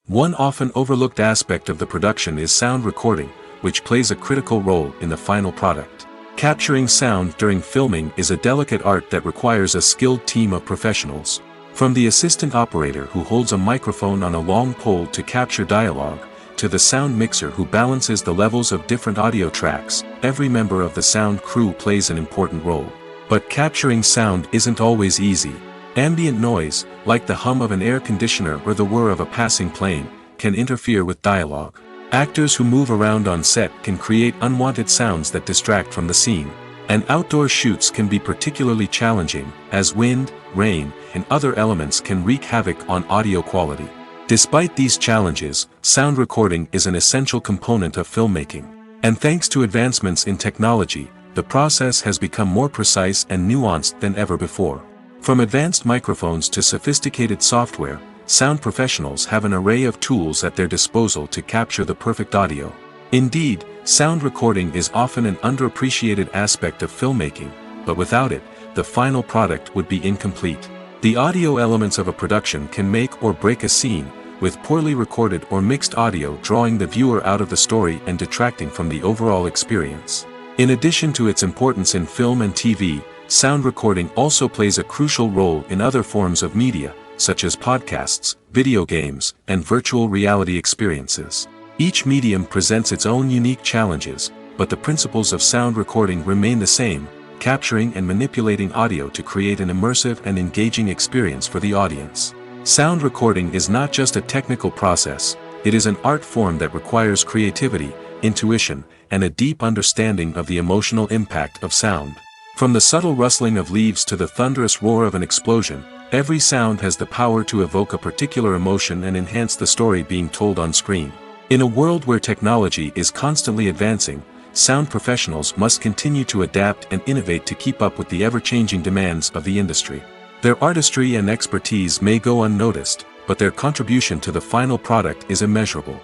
One often overlooked aspect of the production is sound recording, which plays a critical role in the final product. Capturing sound during filming is a delicate art that requires a skilled team of professionals. From the assistant operator who holds a microphone on a long pole to capture dialogue, to the sound mixer who balances the levels of different audio tracks, every member of the sound crew plays an important role. But capturing sound isn't always easy. Ambient noise, like the hum of an air conditioner or the whir of a passing plane, can interfere with dialogue. Actors who move around on set can create unwanted sounds that distract from the scene. And outdoor shoots can be particularly challenging, as wind, rain, and other elements can wreak havoc on audio quality. Despite these challenges, sound recording is an essential component of filmmaking. And thanks to advancements in technology, the process has become more precise and nuanced than ever before. From advanced microphones to sophisticated software, sound professionals have an array of tools at their disposal to capture the perfect audio. Indeed, sound recording is often an underappreciated aspect of filmmaking, but without it, the final product would be incomplete. The audio elements of a production can make or break a scene, with poorly recorded or mixed audio drawing the viewer out of the story and detracting from the overall experience. In addition to its importance in film and TV, sound recording also plays a crucial role in other forms of media, such as podcasts, video games, and virtual reality experiences. Each medium presents its own unique challenges, but the principles of sound recording remain the same, capturing and manipulating audio to create an immersive and engaging experience for the audience. Sound recording is not just a technical process, it is an art form that requires creativity, intuition, and a deep understanding of the emotional impact of sound. From the subtle rustling of leaves to the thunderous roar of an explosion, every sound has the power to evoke a particular emotion and enhance the story being told on screen. In a world where technology is constantly advancing, sound professionals must continue to adapt and innovate to keep up with the ever-changing demands of the industry. Their artistry and expertise may go unnoticed, but their contribution to the final product is immeasurable.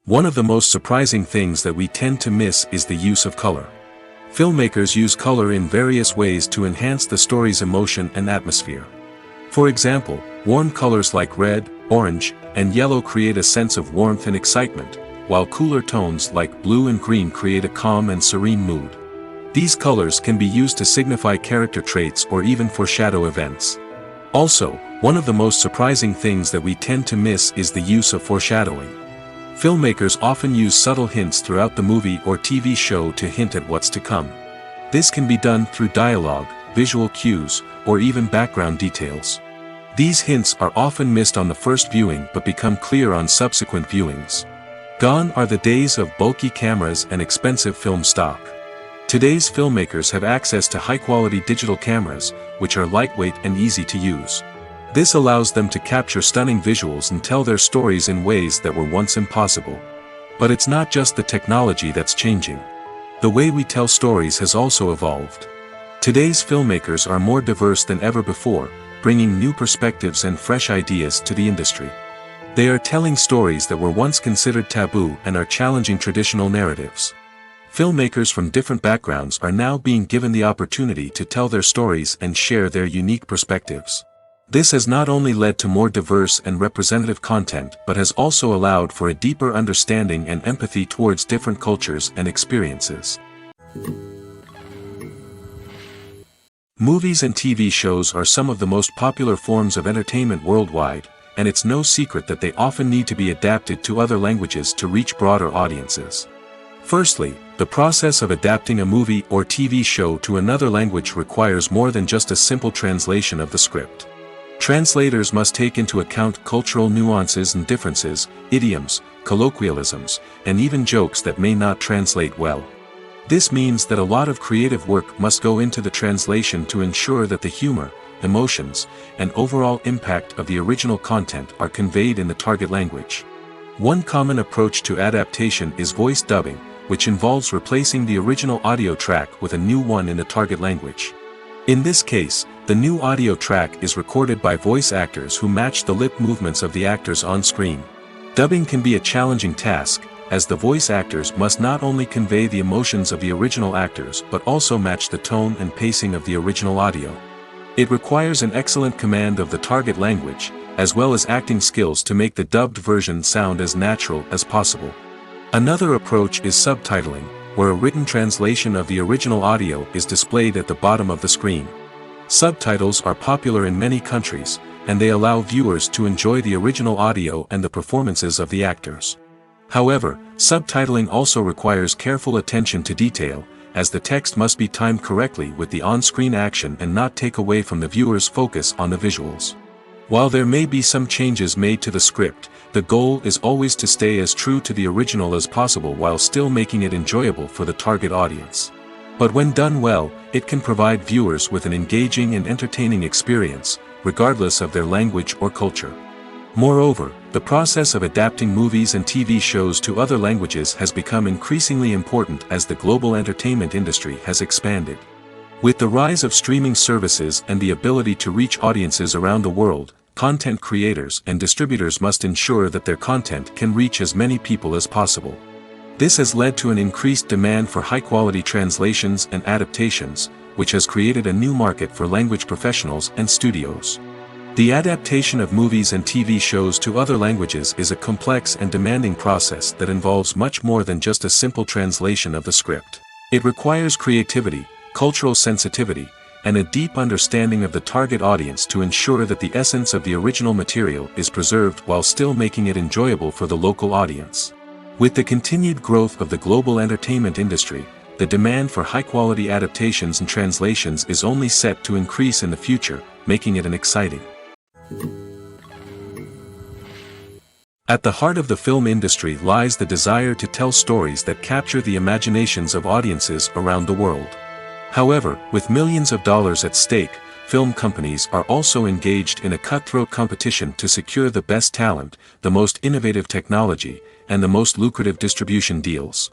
One of the most surprising things that we tend to miss is the use of color. Filmmakers use color in various ways to enhance the story's emotion and atmosphere. For example, warm colors like red, orange, and yellow create a sense of warmth and excitement, while cooler tones like blue and green create a calm and serene mood. These colors can be used to signify character traits or even foreshadow events. Also, one of the most surprising things that we tend to miss is the use of foreshadowing. Filmmakers often use subtle hints throughout the movie or TV show to hint at what's to come. This can be done through dialogue, visual cues, or even background details. These hints are often missed on the first viewing but become clear on subsequent viewings. Gone are the days of bulky cameras and expensive film stock. Today's filmmakers have access to high-quality digital cameras, which are lightweight and easy to use. This allows them to capture stunning visuals and tell their stories in ways that were once impossible. But it's not just the technology that's changing. The way we tell stories has also evolved. Today's filmmakers are more diverse than ever before, bringing new perspectives and fresh ideas to the industry. They are telling stories that were once considered taboo and are challenging traditional narratives. Filmmakers from different backgrounds are now being given the opportunity to tell their stories and share their unique perspectives. This has not only led to more diverse and representative content but has also allowed for a deeper understanding and empathy towards different cultures and experiences. Movies and TV shows are some of the most popular forms of entertainment worldwide, and it's no secret that they often need to be adapted to other languages to reach broader audiences. Firstly, the process of adapting a movie or TV show to another language requires more than just a simple translation of the script. Translators must take into account cultural nuances and differences, idioms, colloquialisms, and even jokes that may not translate well. This means that a lot of creative work must go into the translation to ensure that the humor, emotions, and overall impact of the original content are conveyed in the target language. One common approach to adaptation is voice dubbing, which involves replacing the original audio track with a new one in the target language. In this case, the new audio track is recorded by voice actors who match the lip movements of the actors on screen. Dubbing can be a challenging task, as the voice actors must not only convey the emotions of the original actors but also match the tone and pacing of the original audio. It requires an excellent command of the target language, as well as acting skills to make the dubbed version sound as natural as possible. Another approach is subtitling, where a written translation of the original audio is displayed at the bottom of the screen. Subtitles are popular in many countries, and they allow viewers to enjoy the original audio and the performances of the actors. However, subtitling also requires careful attention to detail, as the text must be timed correctly with the on-screen action and not take away from the viewer's focus on the visuals. While there may be some changes made to the script, the goal is always to stay as true to the original as possible while still making it enjoyable for the target audience. But when done well, it can provide viewers with an engaging and entertaining experience, regardless of their language or culture. Moreover, the process of adapting movies and TV shows to other languages has become increasingly important as the global entertainment industry has expanded. With the rise of streaming services and the ability to reach audiences around the world, content creators and distributors must ensure that their content can reach as many people as possible. This has led to an increased demand for high-quality translations and adaptations, which has created a new market for language professionals and studios. The adaptation of movies and TV shows to other languages is a complex and demanding process that involves much more than just a simple translation of the script. It requires creativity, cultural sensitivity, and a deep understanding of the target audience to ensure that the essence of the original material is preserved while still making it enjoyable for the local audience. With the continued growth of the global entertainment industry, the demand for high-quality adaptations and translations is only set to increase in the future, making it an exciting. At the heart of the film industry lies the desire to tell stories that capture the imaginations of audiences around the world. However, with millions of dollars at stake, film companies are also engaged in a cutthroat competition to secure the best talent, the most innovative technology, and the most lucrative distribution deals.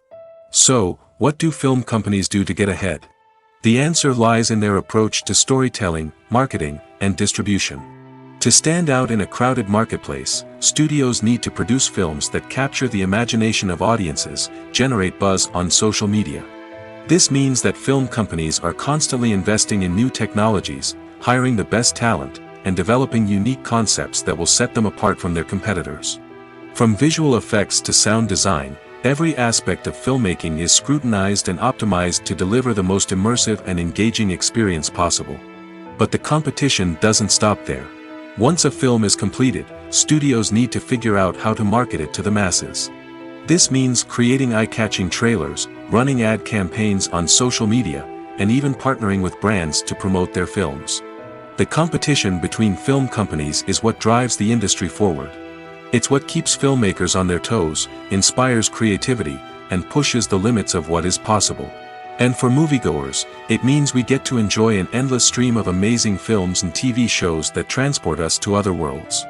So, what do film companies do to get ahead? The answer lies in their approach to storytelling, marketing, and distribution. To stand out in a crowded marketplace, studios need to produce films that capture the imagination of audiences, generate buzz on social media. This means that film companies are constantly investing in new technologies, hiring the best talent, and developing unique concepts that will set them apart from their competitors. From visual effects to sound design, every aspect of filmmaking is scrutinized and optimized to deliver the most immersive and engaging experience possible. But the competition doesn't stop there. Once a film is completed, studios need to figure out how to market it to the masses. This means creating eye-catching trailers, running ad campaigns on social media, and even partnering with brands to promote their films. The competition between film companies is what drives the industry forward. It's what keeps filmmakers on their toes, inspires creativity, and pushes the limits of what is possible. And for moviegoers, it means we get to enjoy an endless stream of amazing films and TV shows that transport us to other worlds.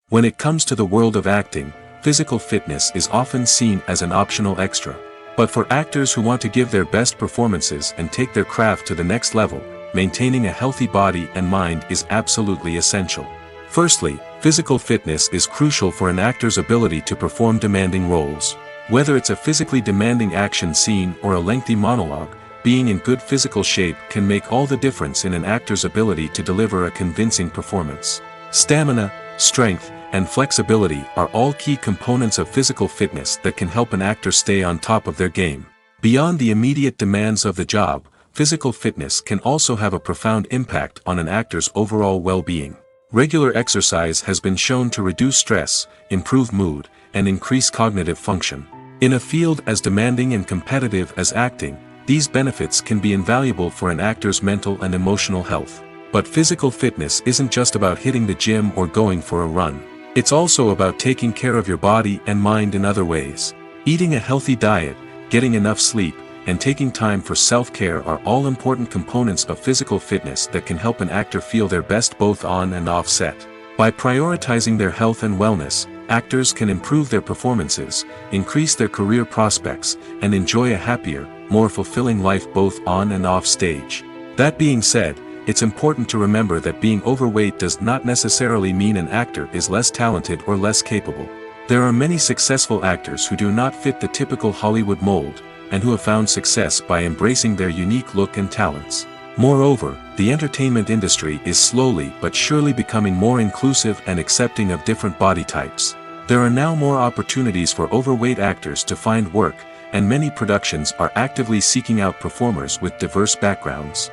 When it comes to the world of acting, physical fitness is often seen as an optional extra. But for actors who want to give their best performances and take their craft to the next level, maintaining a healthy body and mind is absolutely essential. Firstly, physical fitness is crucial for an actor's ability to perform demanding roles. Whether it's a physically demanding action scene or a lengthy monologue, being in good physical shape can make all the difference in an actor's ability to deliver a convincing performance. Stamina, strength, and flexibility are all key components of physical fitness that can help an actor stay on top of their game. Beyond the immediate demands of the job, physical fitness can also have a profound impact on an actor's overall well-being. Regular exercise has been shown to reduce stress, improve mood, and increase cognitive function. In a field as demanding and competitive as acting, these benefits can be invaluable for an actor's mental and emotional health. But physical fitness isn't just about hitting the gym or going for a run. It's also about taking care of your body and mind in other ways. Eating a healthy diet, getting enough sleep, and taking time for self-care are all important components of physical fitness that can help an actor feel their best both on and off set. By prioritizing their health and wellness, actors can improve their performances, increase their career prospects, and enjoy a happier, more fulfilling life both on and off stage. That being said, it's important to remember that being overweight does not necessarily mean an actor is less talented or less capable. There are many successful actors who do not fit the typical Hollywood mold, and who have found success by embracing their unique look and talents. Moreover, the entertainment industry is slowly but surely becoming more inclusive and accepting of different body types. There are now more opportunities for overweight actors to find work, and many productions are actively seeking out performers with diverse backgrounds.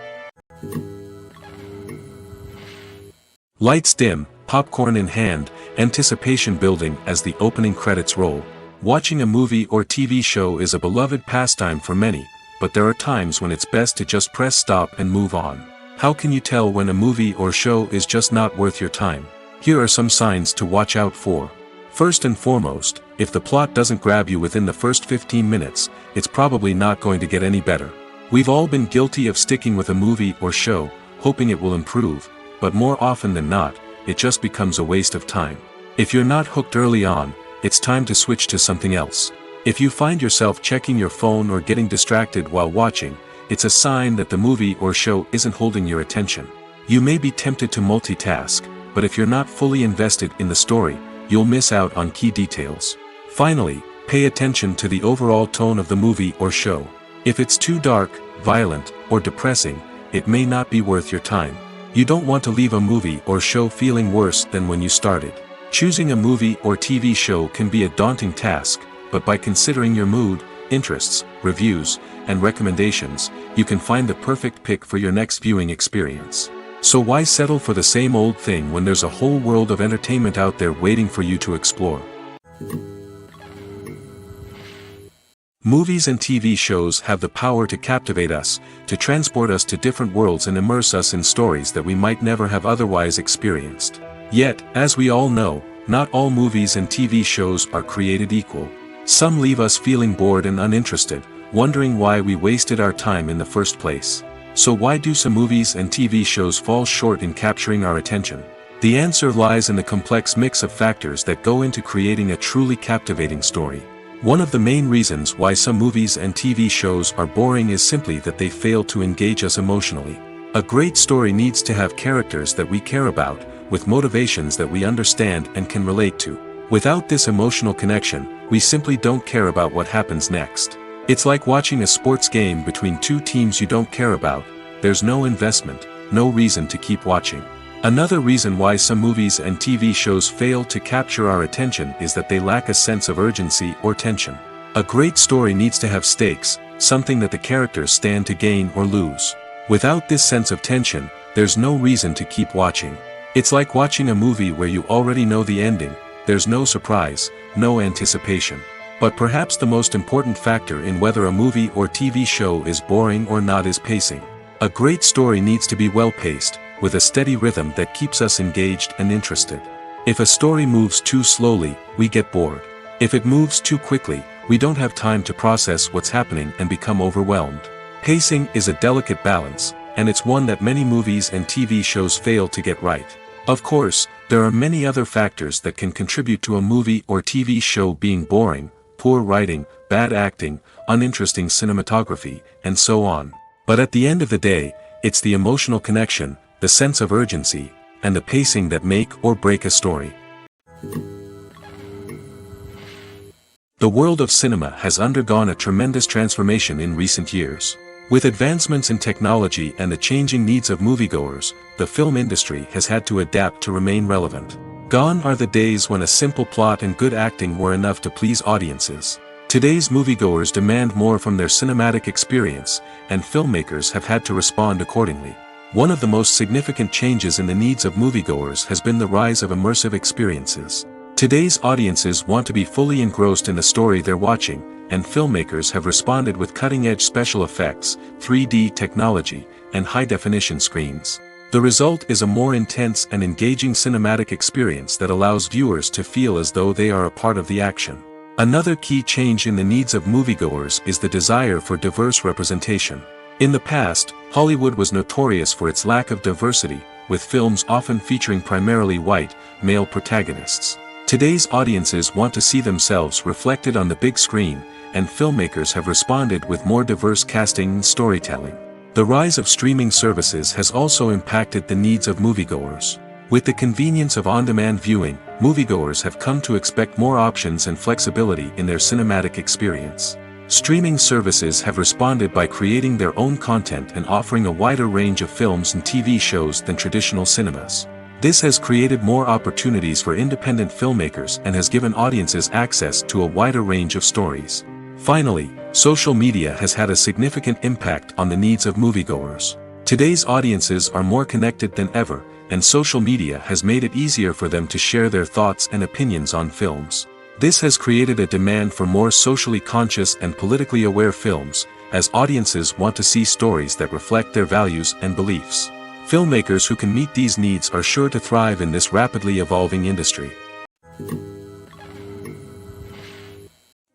Lights dim, popcorn in hand, anticipation building as the opening credits roll. Watching a movie or TV show is a beloved pastime for many, but there are times when it's best to just press stop and move on. How can you tell when a movie or show is just not worth your time? Here are some signs to watch out for. First and foremost, if the plot doesn't grab you within the first 15 minutes, it's probably not going to get any better. We've all been guilty of sticking with a movie or show, hoping it will improve, but more often than not, it just becomes a waste of time. If you're not hooked early on, it's time to switch to something else. If you find yourself checking your phone or getting distracted while watching, it's a sign that the movie or show isn't holding your attention. You may be tempted to multitask, but if you're not fully invested in the story, you'll miss out on key details. Finally, pay attention to the overall tone of the movie or show. If it's too dark, violent, or depressing, it may not be worth your time. You don't want to leave a movie or show feeling worse than when you started. Choosing a movie or TV show can be a daunting task, but by considering your mood, interests, reviews, and recommendations, you can find the perfect pick for your next viewing experience. So why settle for the same old thing when there's a whole world of entertainment out there waiting for you to explore? Movies and TV shows have the power to captivate us, to transport us to different worlds and immerse us in stories that we might never have otherwise experienced. Yet, as we all know, not all movies and TV shows are created equal. Some leave us feeling bored and uninterested, wondering why we wasted our time in the first place. So why do some movies and TV shows fall short in capturing our attention? The answer lies in the complex mix of factors that go into creating a truly captivating story. One of the main reasons why some movies and TV shows are boring is simply that they fail to engage us emotionally. A great story needs to have characters that we care about, with motivations that we understand and can relate to. Without this emotional connection, we simply don't care about what happens next. It's like watching a sports game between two teams you don't care about. There's no investment, no reason to keep watching. Another reason why some movies and TV shows fail to capture our attention is that they lack a sense of urgency or tension. A great story needs to have stakes, something that the characters stand to gain or lose. Without this sense of tension, there's no reason to keep watching. It's like watching a movie where you already know the ending. There's no surprise, no anticipation. But perhaps the most important factor in whether a movie or TV show is boring or not is pacing. A great story needs to be well-paced, with a steady rhythm that keeps us engaged and interested. If a story moves too slowly, we get bored. If it moves too quickly, we don't have time to process what's happening and become overwhelmed. Pacing is a delicate balance, and it's one that many movies and TV shows fail to get right. Of course, there are many other factors that can contribute to a movie or TV show being boring: poor writing, bad acting, uninteresting cinematography, and so on. But at the end of the day, it's the emotional connection, the sense of urgency, and the pacing that make or break a story. The world of cinema has undergone a tremendous transformation in recent years. With advancements in technology and the changing needs of moviegoers, the film industry has had to adapt to remain relevant. Gone are the days when a simple plot and good acting were enough to please audiences. Today's moviegoers demand more from their cinematic experience, and filmmakers have had to respond accordingly. One of the most significant changes in the needs of moviegoers has been the rise of immersive experiences. Today's audiences want to be fully engrossed in the story they're watching, and filmmakers have responded with cutting-edge special effects, 3D technology, and high-definition screens. The result is a more intense and engaging cinematic experience that allows viewers to feel as though they are a part of the action. Another key change in the needs of moviegoers is the desire for diverse representation. In the past, Hollywood was notorious for its lack of diversity, with films often featuring primarily white, male protagonists. Today's audiences want to see themselves reflected on the big screen, and filmmakers have responded with more diverse casting and storytelling. The rise of streaming services has also impacted the needs of moviegoers. With the convenience of on-demand viewing, moviegoers have come to expect more options and flexibility in their cinematic experience. Streaming services have responded by creating their own content and offering a wider range of films and TV shows than traditional cinemas. This has created more opportunities for independent filmmakers and has given audiences access to a wider range of stories. Finally, social media has had a significant impact on the needs of moviegoers. Today's audiences are more connected than ever, and social media has made it easier for them to share their thoughts and opinions on films. This has created a demand for more socially conscious and politically aware films, as audiences want to see stories that reflect their values and beliefs. Filmmakers who can meet these needs are sure to thrive in this rapidly evolving industry.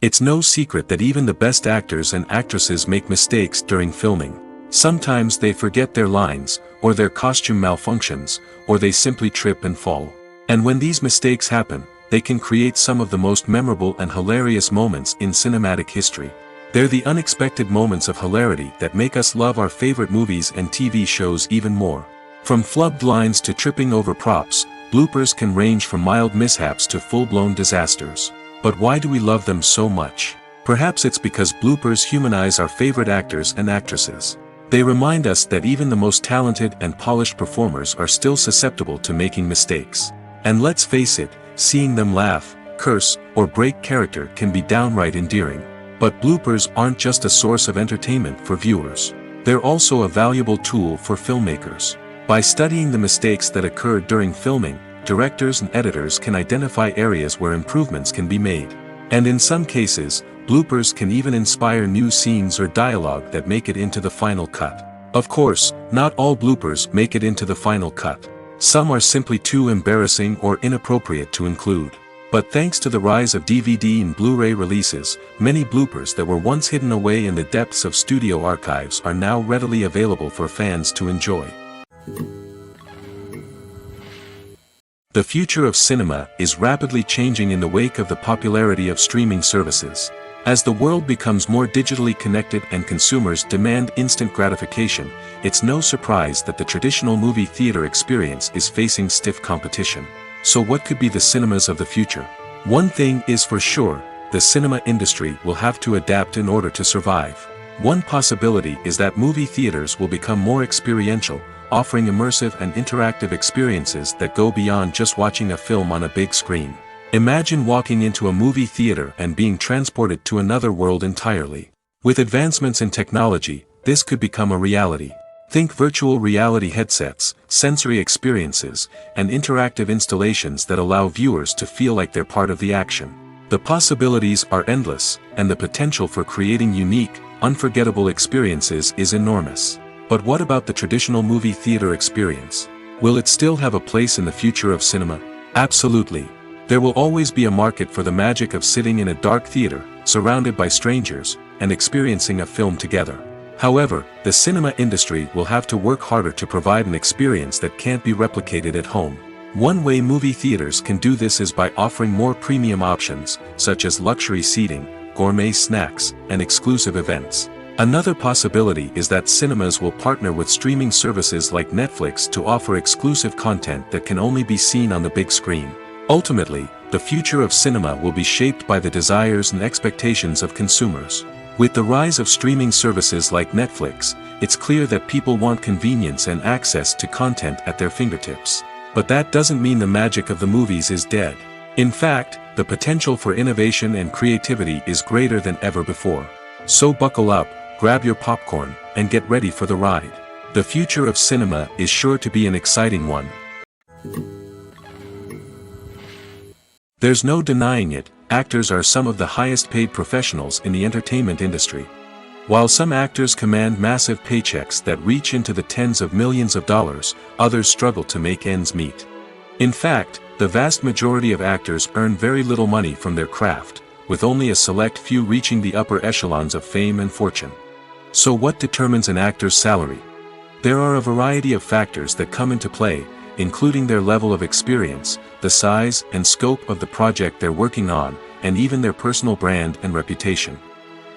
It's no secret that even the best actors and actresses make mistakes during filming. Sometimes they forget their lines, or their costume malfunctions, or they simply trip and fall. And when these mistakes happen, they can create some of the most memorable and hilarious moments in cinematic history. They're the unexpected moments of hilarity that make us love our favorite movies and TV shows even more. From flubbed lines to tripping over props, bloopers can range from mild mishaps to full-blown disasters. But why do we love them so much? Perhaps it's because bloopers humanize our favorite actors and actresses. They remind us that even the most talented and polished performers are still susceptible to making mistakes. And let's face it, seeing them laugh, curse, or break character can be downright endearing. But bloopers aren't just a source of entertainment for viewers. They're also a valuable tool for filmmakers. By studying the mistakes that occurred during filming, directors and editors can identify areas where improvements can be made. And in some cases, bloopers can even inspire new scenes or dialogue that make it into the final cut. Of course, not all bloopers make it into the final cut. Some are simply too embarrassing or inappropriate to include. But thanks to the rise of DVD and Blu-ray releases, many bloopers that were once hidden away in the depths of studio archives are now readily available for fans to enjoy. The future of cinema is rapidly changing in the wake of the popularity of streaming services. As the world becomes more digitally connected and consumers demand instant gratification, it's no surprise that the traditional movie theater experience is facing stiff competition. So what could be the cinemas of the future? One thing is for sure, the cinema industry will have to adapt in order to survive. One possibility is that movie theaters will become more experiential, offering immersive and interactive experiences that go beyond just watching a film on a big screen. Imagine walking into a movie theater and being transported to another world entirely. With advancements in technology, this could become a reality. Think virtual reality headsets, sensory experiences, and interactive installations that allow viewers to feel like they're part of the action. The possibilities are endless, and the potential for creating unique, unforgettable experiences is enormous. But what about the traditional movie theater experience? Will it still have a place in the future of cinema? Absolutely. There will always be a market for the magic of sitting in a dark theater, surrounded by strangers, and experiencing a film together. However, the cinema industry will have to work harder to provide an experience that can't be replicated at home. One way movie theaters can do this is by offering more premium options, such as luxury seating, gourmet snacks, and exclusive events. Another possibility is that cinemas will partner with streaming services like Netflix to offer exclusive content that can only be seen on the big screen. Ultimately, the future of cinema will be shaped by the desires and expectations of consumers. With the rise of streaming services like Netflix, it's clear that people want convenience and access to content at their fingertips. But that doesn't mean the magic of the movies is dead. In fact, the potential for innovation and creativity is greater than ever before. So buckle up, grab your popcorn, and get ready for the ride. The future of cinema is sure to be an exciting one. There's no denying it, actors are some of the highest paid professionals in the entertainment industry. While some actors command massive paychecks that reach into the tens of millions of dollars, others struggle to make ends meet. In fact, the vast majority of actors earn very little money from their craft, with only a select few reaching the upper echelons of fame and fortune. So what determines an actor's salary? There are a variety of factors that come into play, including their level of experience, the size and scope of the project they're working on, and even their personal brand and reputation.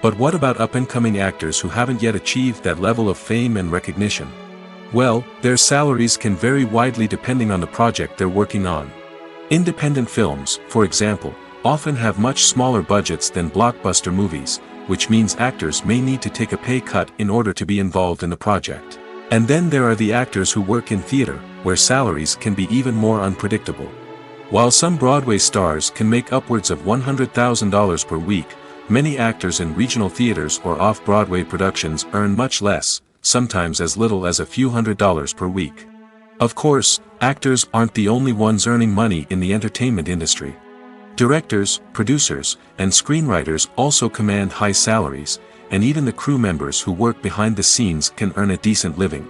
But what about up-and-coming actors who haven't yet achieved that level of fame and recognition? Well, their salaries can vary widely depending on the project they're working on. Independent films, for example, often have much smaller budgets than blockbuster movies, which means actors may need to take a pay cut in order to be involved in the project. And then there are the actors who work in theater, where salaries can be even more unpredictable. While some Broadway stars can make upwards of $100,000 per week, many actors in regional theaters or off-Broadway productions earn much less, sometimes as little as a few $100s per week. Of course, actors aren't the only ones earning money in the entertainment industry. Directors, producers, and screenwriters also command high salaries, and even the crew members who work behind the scenes can earn a decent living.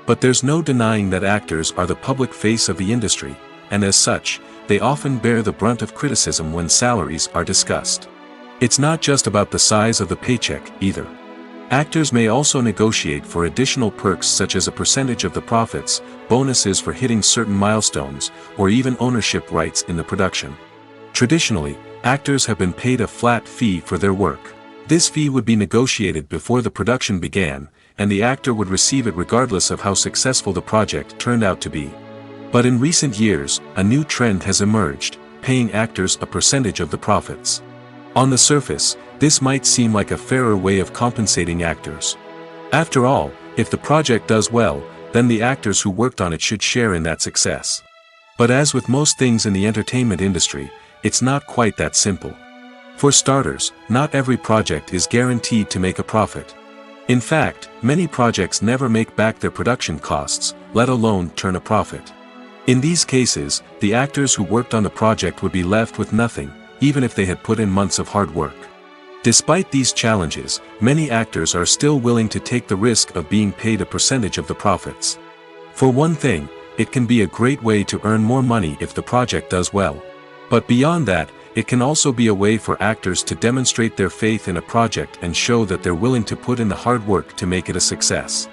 But there's no denying that actors are the public face of the industry, and as such, they often bear the brunt of criticism when salaries are discussed. It's not just about the size of the paycheck, either. Actors may also negotiate for additional perks such as a percentage of the profits, bonuses for hitting certain milestones, or even ownership rights in the production. Traditionally, actors have been paid a flat fee for their work. This fee would be negotiated before the production began, and the actor would receive it regardless of how successful the project turned out to be. But in recent years, a new trend has emerged, paying actors a percentage of the profits. On the surface, this might seem like a fairer way of compensating actors. After all, if the project does well, then the actors who worked on it should share in that success. But as with most things in the entertainment industry, it's not quite that simple. For starters, not every project is guaranteed to make a profit. In fact, many projects never make back their production costs, let alone turn a profit. In these cases, the actors who worked on the project would be left with nothing, even if they had put in months of hard work. Despite these challenges, many actors are still willing to take the risk of being paid a percentage of the profits. For one thing, it can be a great way to earn more money if the project does well. But beyond that, it can also be a way for actors to demonstrate their faith in a project and show that they're willing to put in the hard work to make it a success.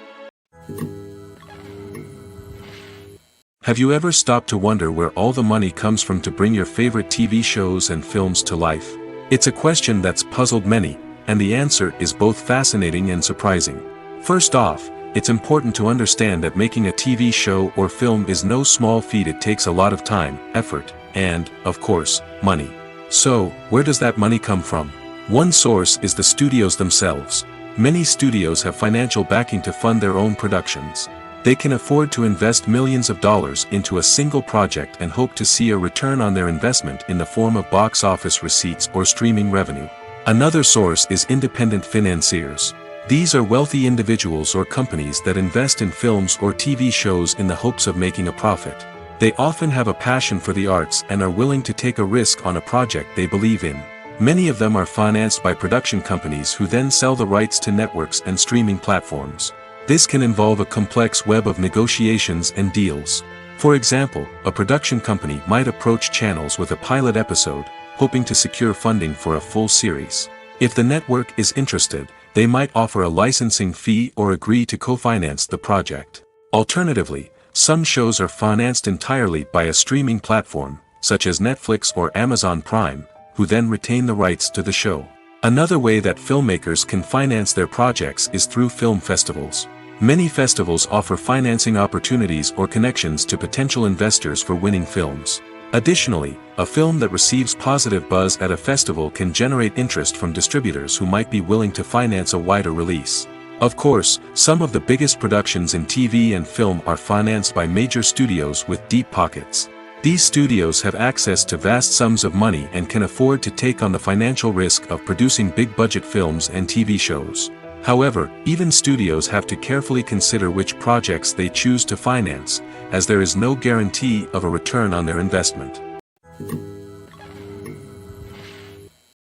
Have you ever stopped to wonder where all the money comes from to bring your favorite TV shows and films to life? It's a question that's puzzled many, and the answer is both fascinating and surprising. First off, it's important to understand that making a TV show or film is no small feat. It takes a lot of time, effort, and, of course, money. So, where does that money come from? One source is the studios themselves. Many studios have financial backing to fund their own productions. They can afford to invest millions of dollars into a single project and hope to see a return on their investment in the form of box office receipts or streaming revenue. Another source is independent financiers. These are wealthy individuals or companies that invest in films or TV shows in the hopes of making a profit. They often have a passion for the arts and are willing to take a risk on a project they believe in. Many of them are financed by production companies who then sell the rights to networks and streaming platforms. This can involve a complex web of negotiations and deals. For example, a production company might approach channels with a pilot episode, hoping to secure funding for a full series. If the network is interested, they might offer a licensing fee or agree to co-finance the project. Alternatively, some shows are financed entirely by a streaming platform, such as Netflix or Amazon Prime, who then retain the rights to the show. Another way that filmmakers can finance their projects is through film festivals. Many festivals offer financing opportunities or connections to potential investors for winning films. Additionally, a film that receives positive buzz at a festival can generate interest from distributors who might be willing to finance a wider release. Of course, some of the biggest productions in TV and film are financed by major studios with deep pockets. These studios have access to vast sums of money and can afford to take on the financial risk of producing big-budget films and TV shows. However, even studios have to carefully consider which projects they choose to finance, as there is no guarantee of a return on their investment.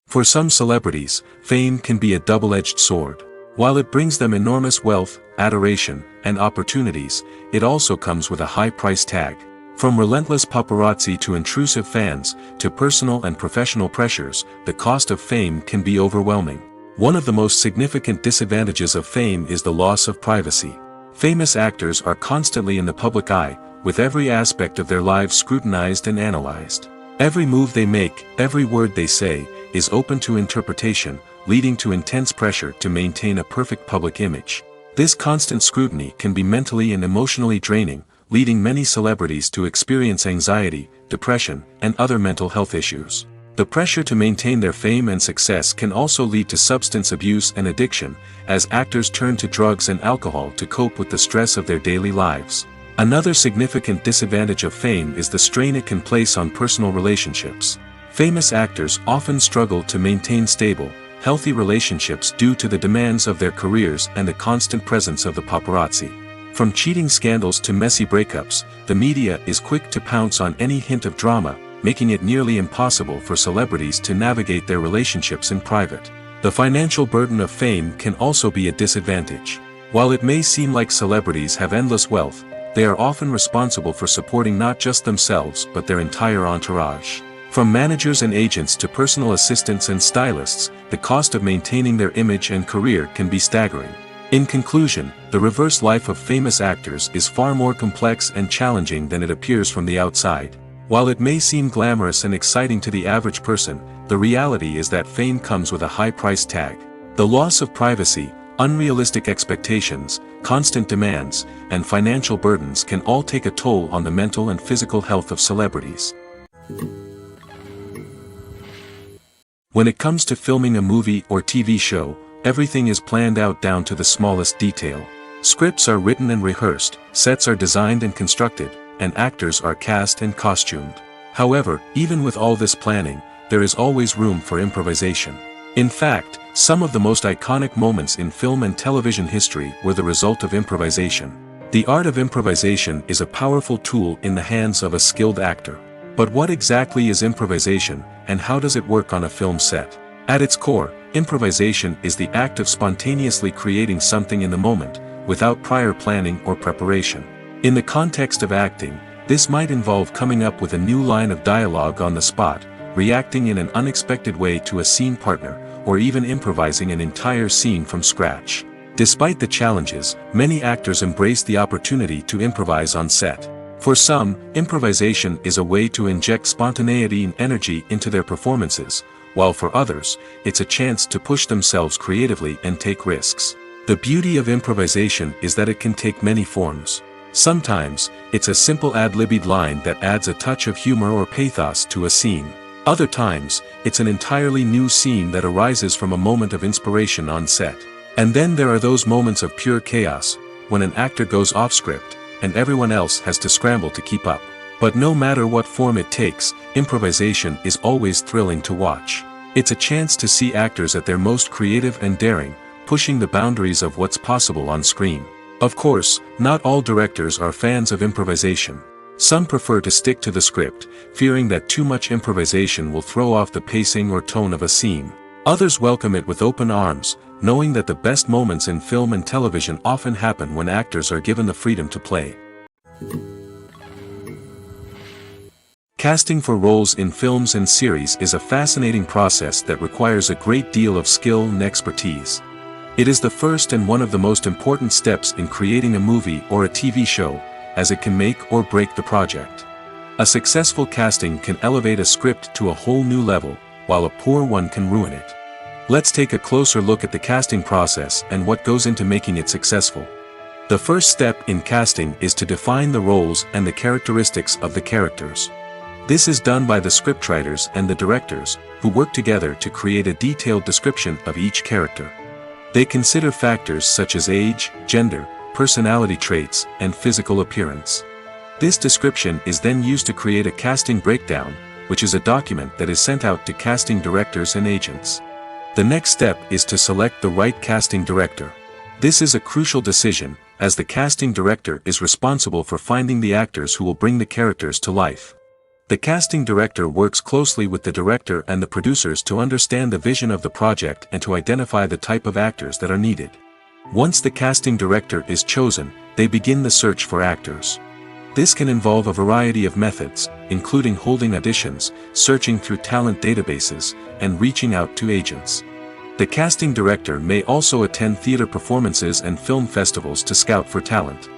For some celebrities, fame can be a double-edged sword. While it brings them enormous wealth, adoration, and opportunities, it also comes with a high price tag. From relentless paparazzi to intrusive fans, to personal and professional pressures, the cost of fame can be overwhelming. One of the most significant disadvantages of fame is the loss of privacy. Famous actors are constantly in the public eye, with every aspect of their lives scrutinized and analyzed. Every move they make, every word they say, is open to interpretation, leading to intense pressure to maintain a perfect public image. This constant scrutiny can be mentally and emotionally draining, leading many celebrities to experience anxiety, depression, and other mental health issues. The pressure to maintain their fame and success can also lead to substance abuse and addiction, as actors turn to drugs and alcohol to cope with the stress of their daily lives. Another significant disadvantage of fame is the strain it can place on personal relationships. Famous actors often struggle to maintain stable, healthy relationships due to the demands of their careers and the constant presence of the paparazzi. From cheating scandals to messy breakups, the media is quick to pounce on any hint of drama, making it nearly impossible for celebrities to navigate their relationships in private. The financial burden of fame can also be a disadvantage. While it may seem like celebrities have endless wealth, they are often responsible for supporting not just themselves but their entire entourage. From managers and agents to personal assistants and stylists, the cost of maintaining their image and career can be staggering. In conclusion, the reverse life of famous actors is far more complex and challenging than it appears from the outside. While it may seem glamorous and exciting to the average person, the reality is that fame comes with a high price tag. The loss of privacy, unrealistic expectations, constant demands, and financial burdens can all take a toll on the mental and physical health of celebrities. When it comes to filming a movie or TV show, everything is planned out down to the smallest detail. Scripts are written and rehearsed, sets are designed and constructed, and actors are cast and costumed. However, even with all this planning, there is always room for improvisation. In fact, some of the most iconic moments in film and television history were the result of improvisation. The art of improvisation is a powerful tool in the hands of a skilled actor. But what exactly is improvisation, and how does it work on a film set? At its core, improvisation is the act of spontaneously creating something in the moment, without prior planning or preparation. In the context of acting, this might involve coming up with a new line of dialogue on the spot, reacting in an unexpected way to a scene partner, or even improvising an entire scene from scratch. Despite the challenges, many actors embrace the opportunity to improvise on set. For some, improvisation is a way to inject spontaneity and energy into their performances, while for others, it's a chance to push themselves creatively and take risks. The beauty of improvisation is that it can take many forms. Sometimes, it's a simple ad-libbed line that adds a touch of humor or pathos to a scene. Other times, it's an entirely new scene that arises from a moment of inspiration on set. And then there are those moments of pure chaos, when an actor goes off script, and everyone else has to scramble to keep up. But no matter what form it takes, improvisation is always thrilling to watch. It's a chance to see actors at their most creative and daring, pushing the boundaries of what's possible on screen. Of course, not all directors are fans of improvisation. Some prefer to stick to the script, fearing that too much improvisation will throw off the pacing or tone of a scene. Others welcome it with open arms, knowing that the best moments in film and television often happen when actors are given the freedom to play. Casting for roles in films and series is a fascinating process that requires a great deal of skill and expertise. It is the first and one of the most important steps in creating a movie or a TV show, as it can make or break the project. A successful casting can elevate a script to a whole new level, while a poor one can ruin it. Let's take a closer look at the casting process and what goes into making it successful. The first step in casting is to define the roles and the characteristics of the characters. This is done by the scriptwriters and the directors, who work together to create a detailed description of each character. They consider factors such as age, gender, personality traits, and physical appearance. This description is then used to create a casting breakdown, which is a document that is sent out to casting directors and agents. The next step is to select the right casting director. This is a crucial decision, as the casting director is responsible for finding the actors who will bring the characters to life. The casting director works closely with the director and the producers to understand the vision of the project and to identify the type of actors that are needed. Once the casting director is chosen, they begin the search for actors. This can involve a variety of methods, including holding auditions, searching through talent databases, and reaching out to agents. The casting director may also attend theater performances and film festivals to scout for talent.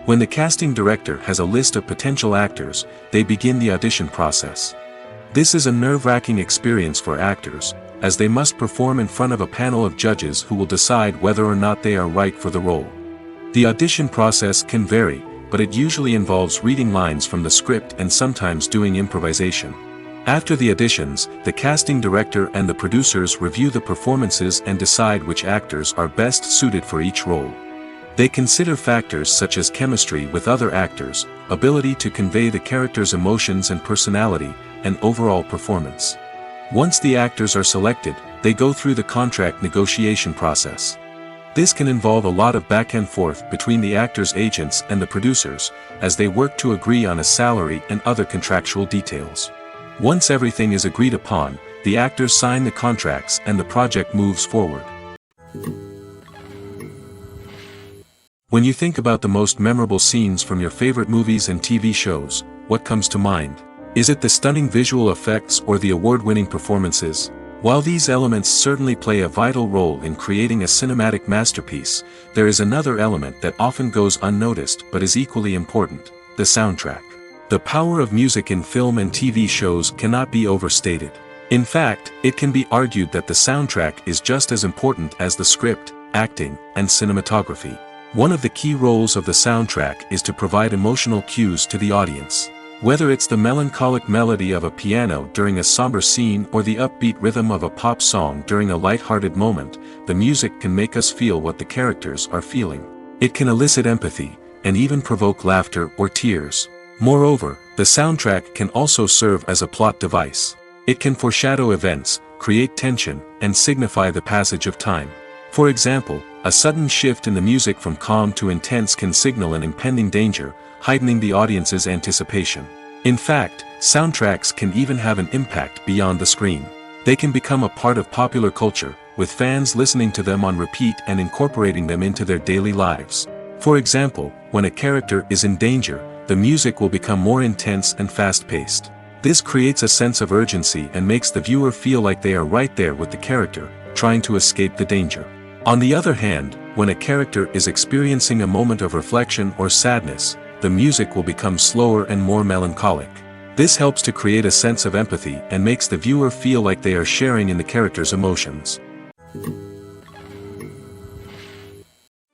When the casting director has a list of potential actors, they begin the audition process. This is a nerve-wracking experience for actors, as they must perform in front of a panel of judges who will decide whether or not they are right for the role. The audition process can vary, but it usually involves reading lines from the script and sometimes doing improvisation. After the auditions, the casting director and the producers review the performances and decide which actors are best suited for each role. They consider factors such as chemistry with other actors, ability to convey the character's emotions and personality, and overall performance. Once the actors are selected, they go through the contract negotiation process. This can involve a lot of back and forth between the actors' agents and the producers, as they work to agree on a salary and other contractual details. Once everything is agreed upon, the actors sign the contracts and the project moves forward. When you think about the most memorable scenes from your favorite movies and TV shows, what comes to mind? Is it the stunning visual effects or the award-winning performances? While these elements certainly play a vital role in creating a cinematic masterpiece, there is another element that often goes unnoticed but is equally important: the soundtrack. The power of music in film and TV shows cannot be overstated. In fact, it can be argued that the soundtrack is just as important as the script, acting, and cinematography. One of the key roles of the soundtrack is to provide emotional cues to the audience. Whether it's the melancholic melody of a piano during a somber scene or the upbeat rhythm of a pop song during a light-hearted moment, the music can make us feel what the characters are feeling. It can elicit empathy, and even provoke laughter or tears. Moreover, the soundtrack can also serve as a plot device. It can foreshadow events, create tension, and signify the passage of time. For example, a sudden shift in the music from calm to intense can signal an impending danger, heightening the audience's anticipation. In fact, soundtracks can even have an impact beyond the screen. They can become a part of popular culture, with fans listening to them on repeat and incorporating them into their daily lives. For example, when a character is in danger, the music will become more intense and fast-paced. This creates a sense of urgency and makes the viewer feel like they are right there with the character, trying to escape the danger. On the other hand, when a character is experiencing a moment of reflection or sadness, the music will become slower and more melancholic. This helps to create a sense of empathy and makes the viewer feel like they are sharing in the character's emotions.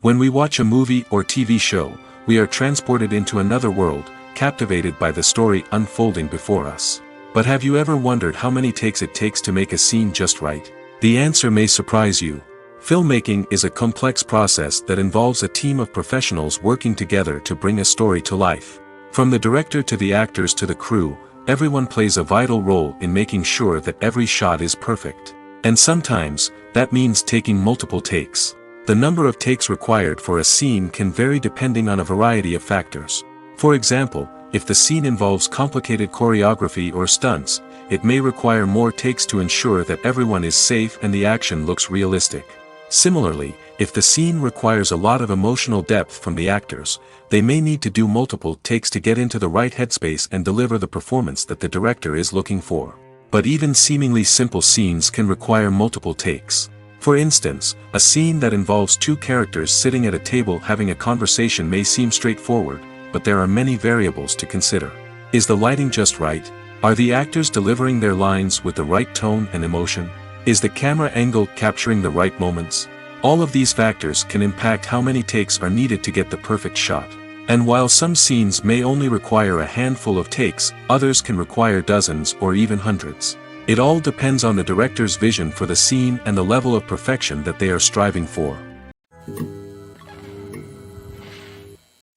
When we watch a movie or TV show, we are transported into another world, captivated by the story unfolding before us. But have you ever wondered how many takes it takes to make a scene just right? The answer may surprise you. Filmmaking is a complex process that involves a team of professionals working together to bring a story to life. From the director to the actors to the crew, everyone plays a vital role in making sure that every shot is perfect. And sometimes, that means taking multiple takes. The number of takes required for a scene can vary depending on a variety of factors. For example, if the scene involves complicated choreography or stunts, it may require more takes to ensure that everyone is safe and the action looks realistic. Similarly, if the scene requires a lot of emotional depth from the actors, they may need to do multiple takes to get into the right headspace and deliver the performance that the director is looking for. But even seemingly simple scenes can require multiple takes. For instance, a scene that involves two characters sitting at a table having a conversation may seem straightforward, but there are many variables to consider. Is the lighting just right? Are the actors delivering their lines with the right tone and emotion? Is the camera angle capturing the right moments? All of these factors can impact how many takes are needed to get the perfect shot. And while some scenes may only require a handful of takes, others can require dozens or even hundreds. It all depends on the director's vision for the scene and the level of perfection that they are striving for.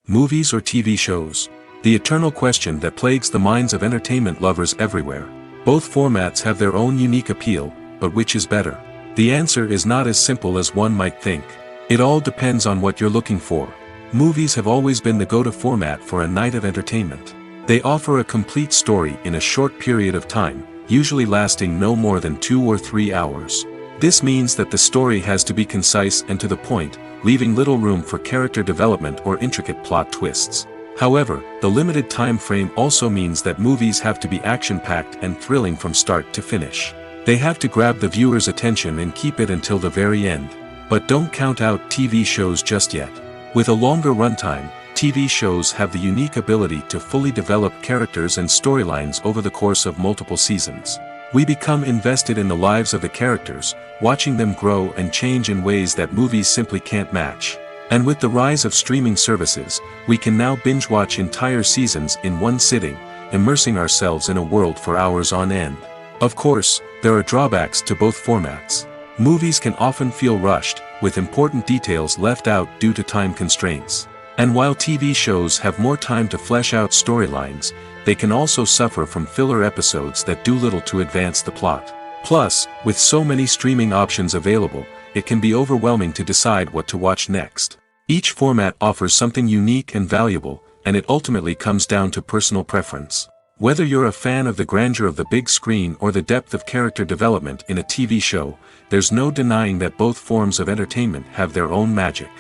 Movies or TV shows? The eternal question that plagues the minds of entertainment lovers everywhere. Both formats have their own unique appeal, but which is better? The answer is not as simple as one might think. It all depends on what you're looking for. Movies have always been the go-to format for a night of entertainment. They offer a complete story in a short period of time, usually lasting no more than 2 or 3 hours. This means that the story has to be concise and to the point, leaving little room for character development or intricate plot twists. However, the limited time frame also means that movies have to be action-packed and thrilling from start to finish. They have to grab the viewer's attention and keep it until the very end. But don't count out TV shows just yet. With a longer runtime, TV shows have the unique ability to fully develop characters and storylines over the course of multiple seasons. We become invested in the lives of the characters, watching them grow and change in ways that movies simply can't match. And with the rise of streaming services, we can now binge-watch entire seasons in one sitting, immersing ourselves in a world for hours on end. Of course, there are drawbacks to both formats. Movies can often feel rushed, with important details left out due to time constraints. And while TV shows have more time to flesh out storylines, they can also suffer from filler episodes that do little to advance the plot. Plus, with so many streaming options available, it can be overwhelming to decide what to watch next. Each format offers something unique and valuable, and it ultimately comes down to personal preference. Whether you're a fan of the grandeur of the big screen or the depth of character development in a TV show, there's no denying that both forms of entertainment have their own magic.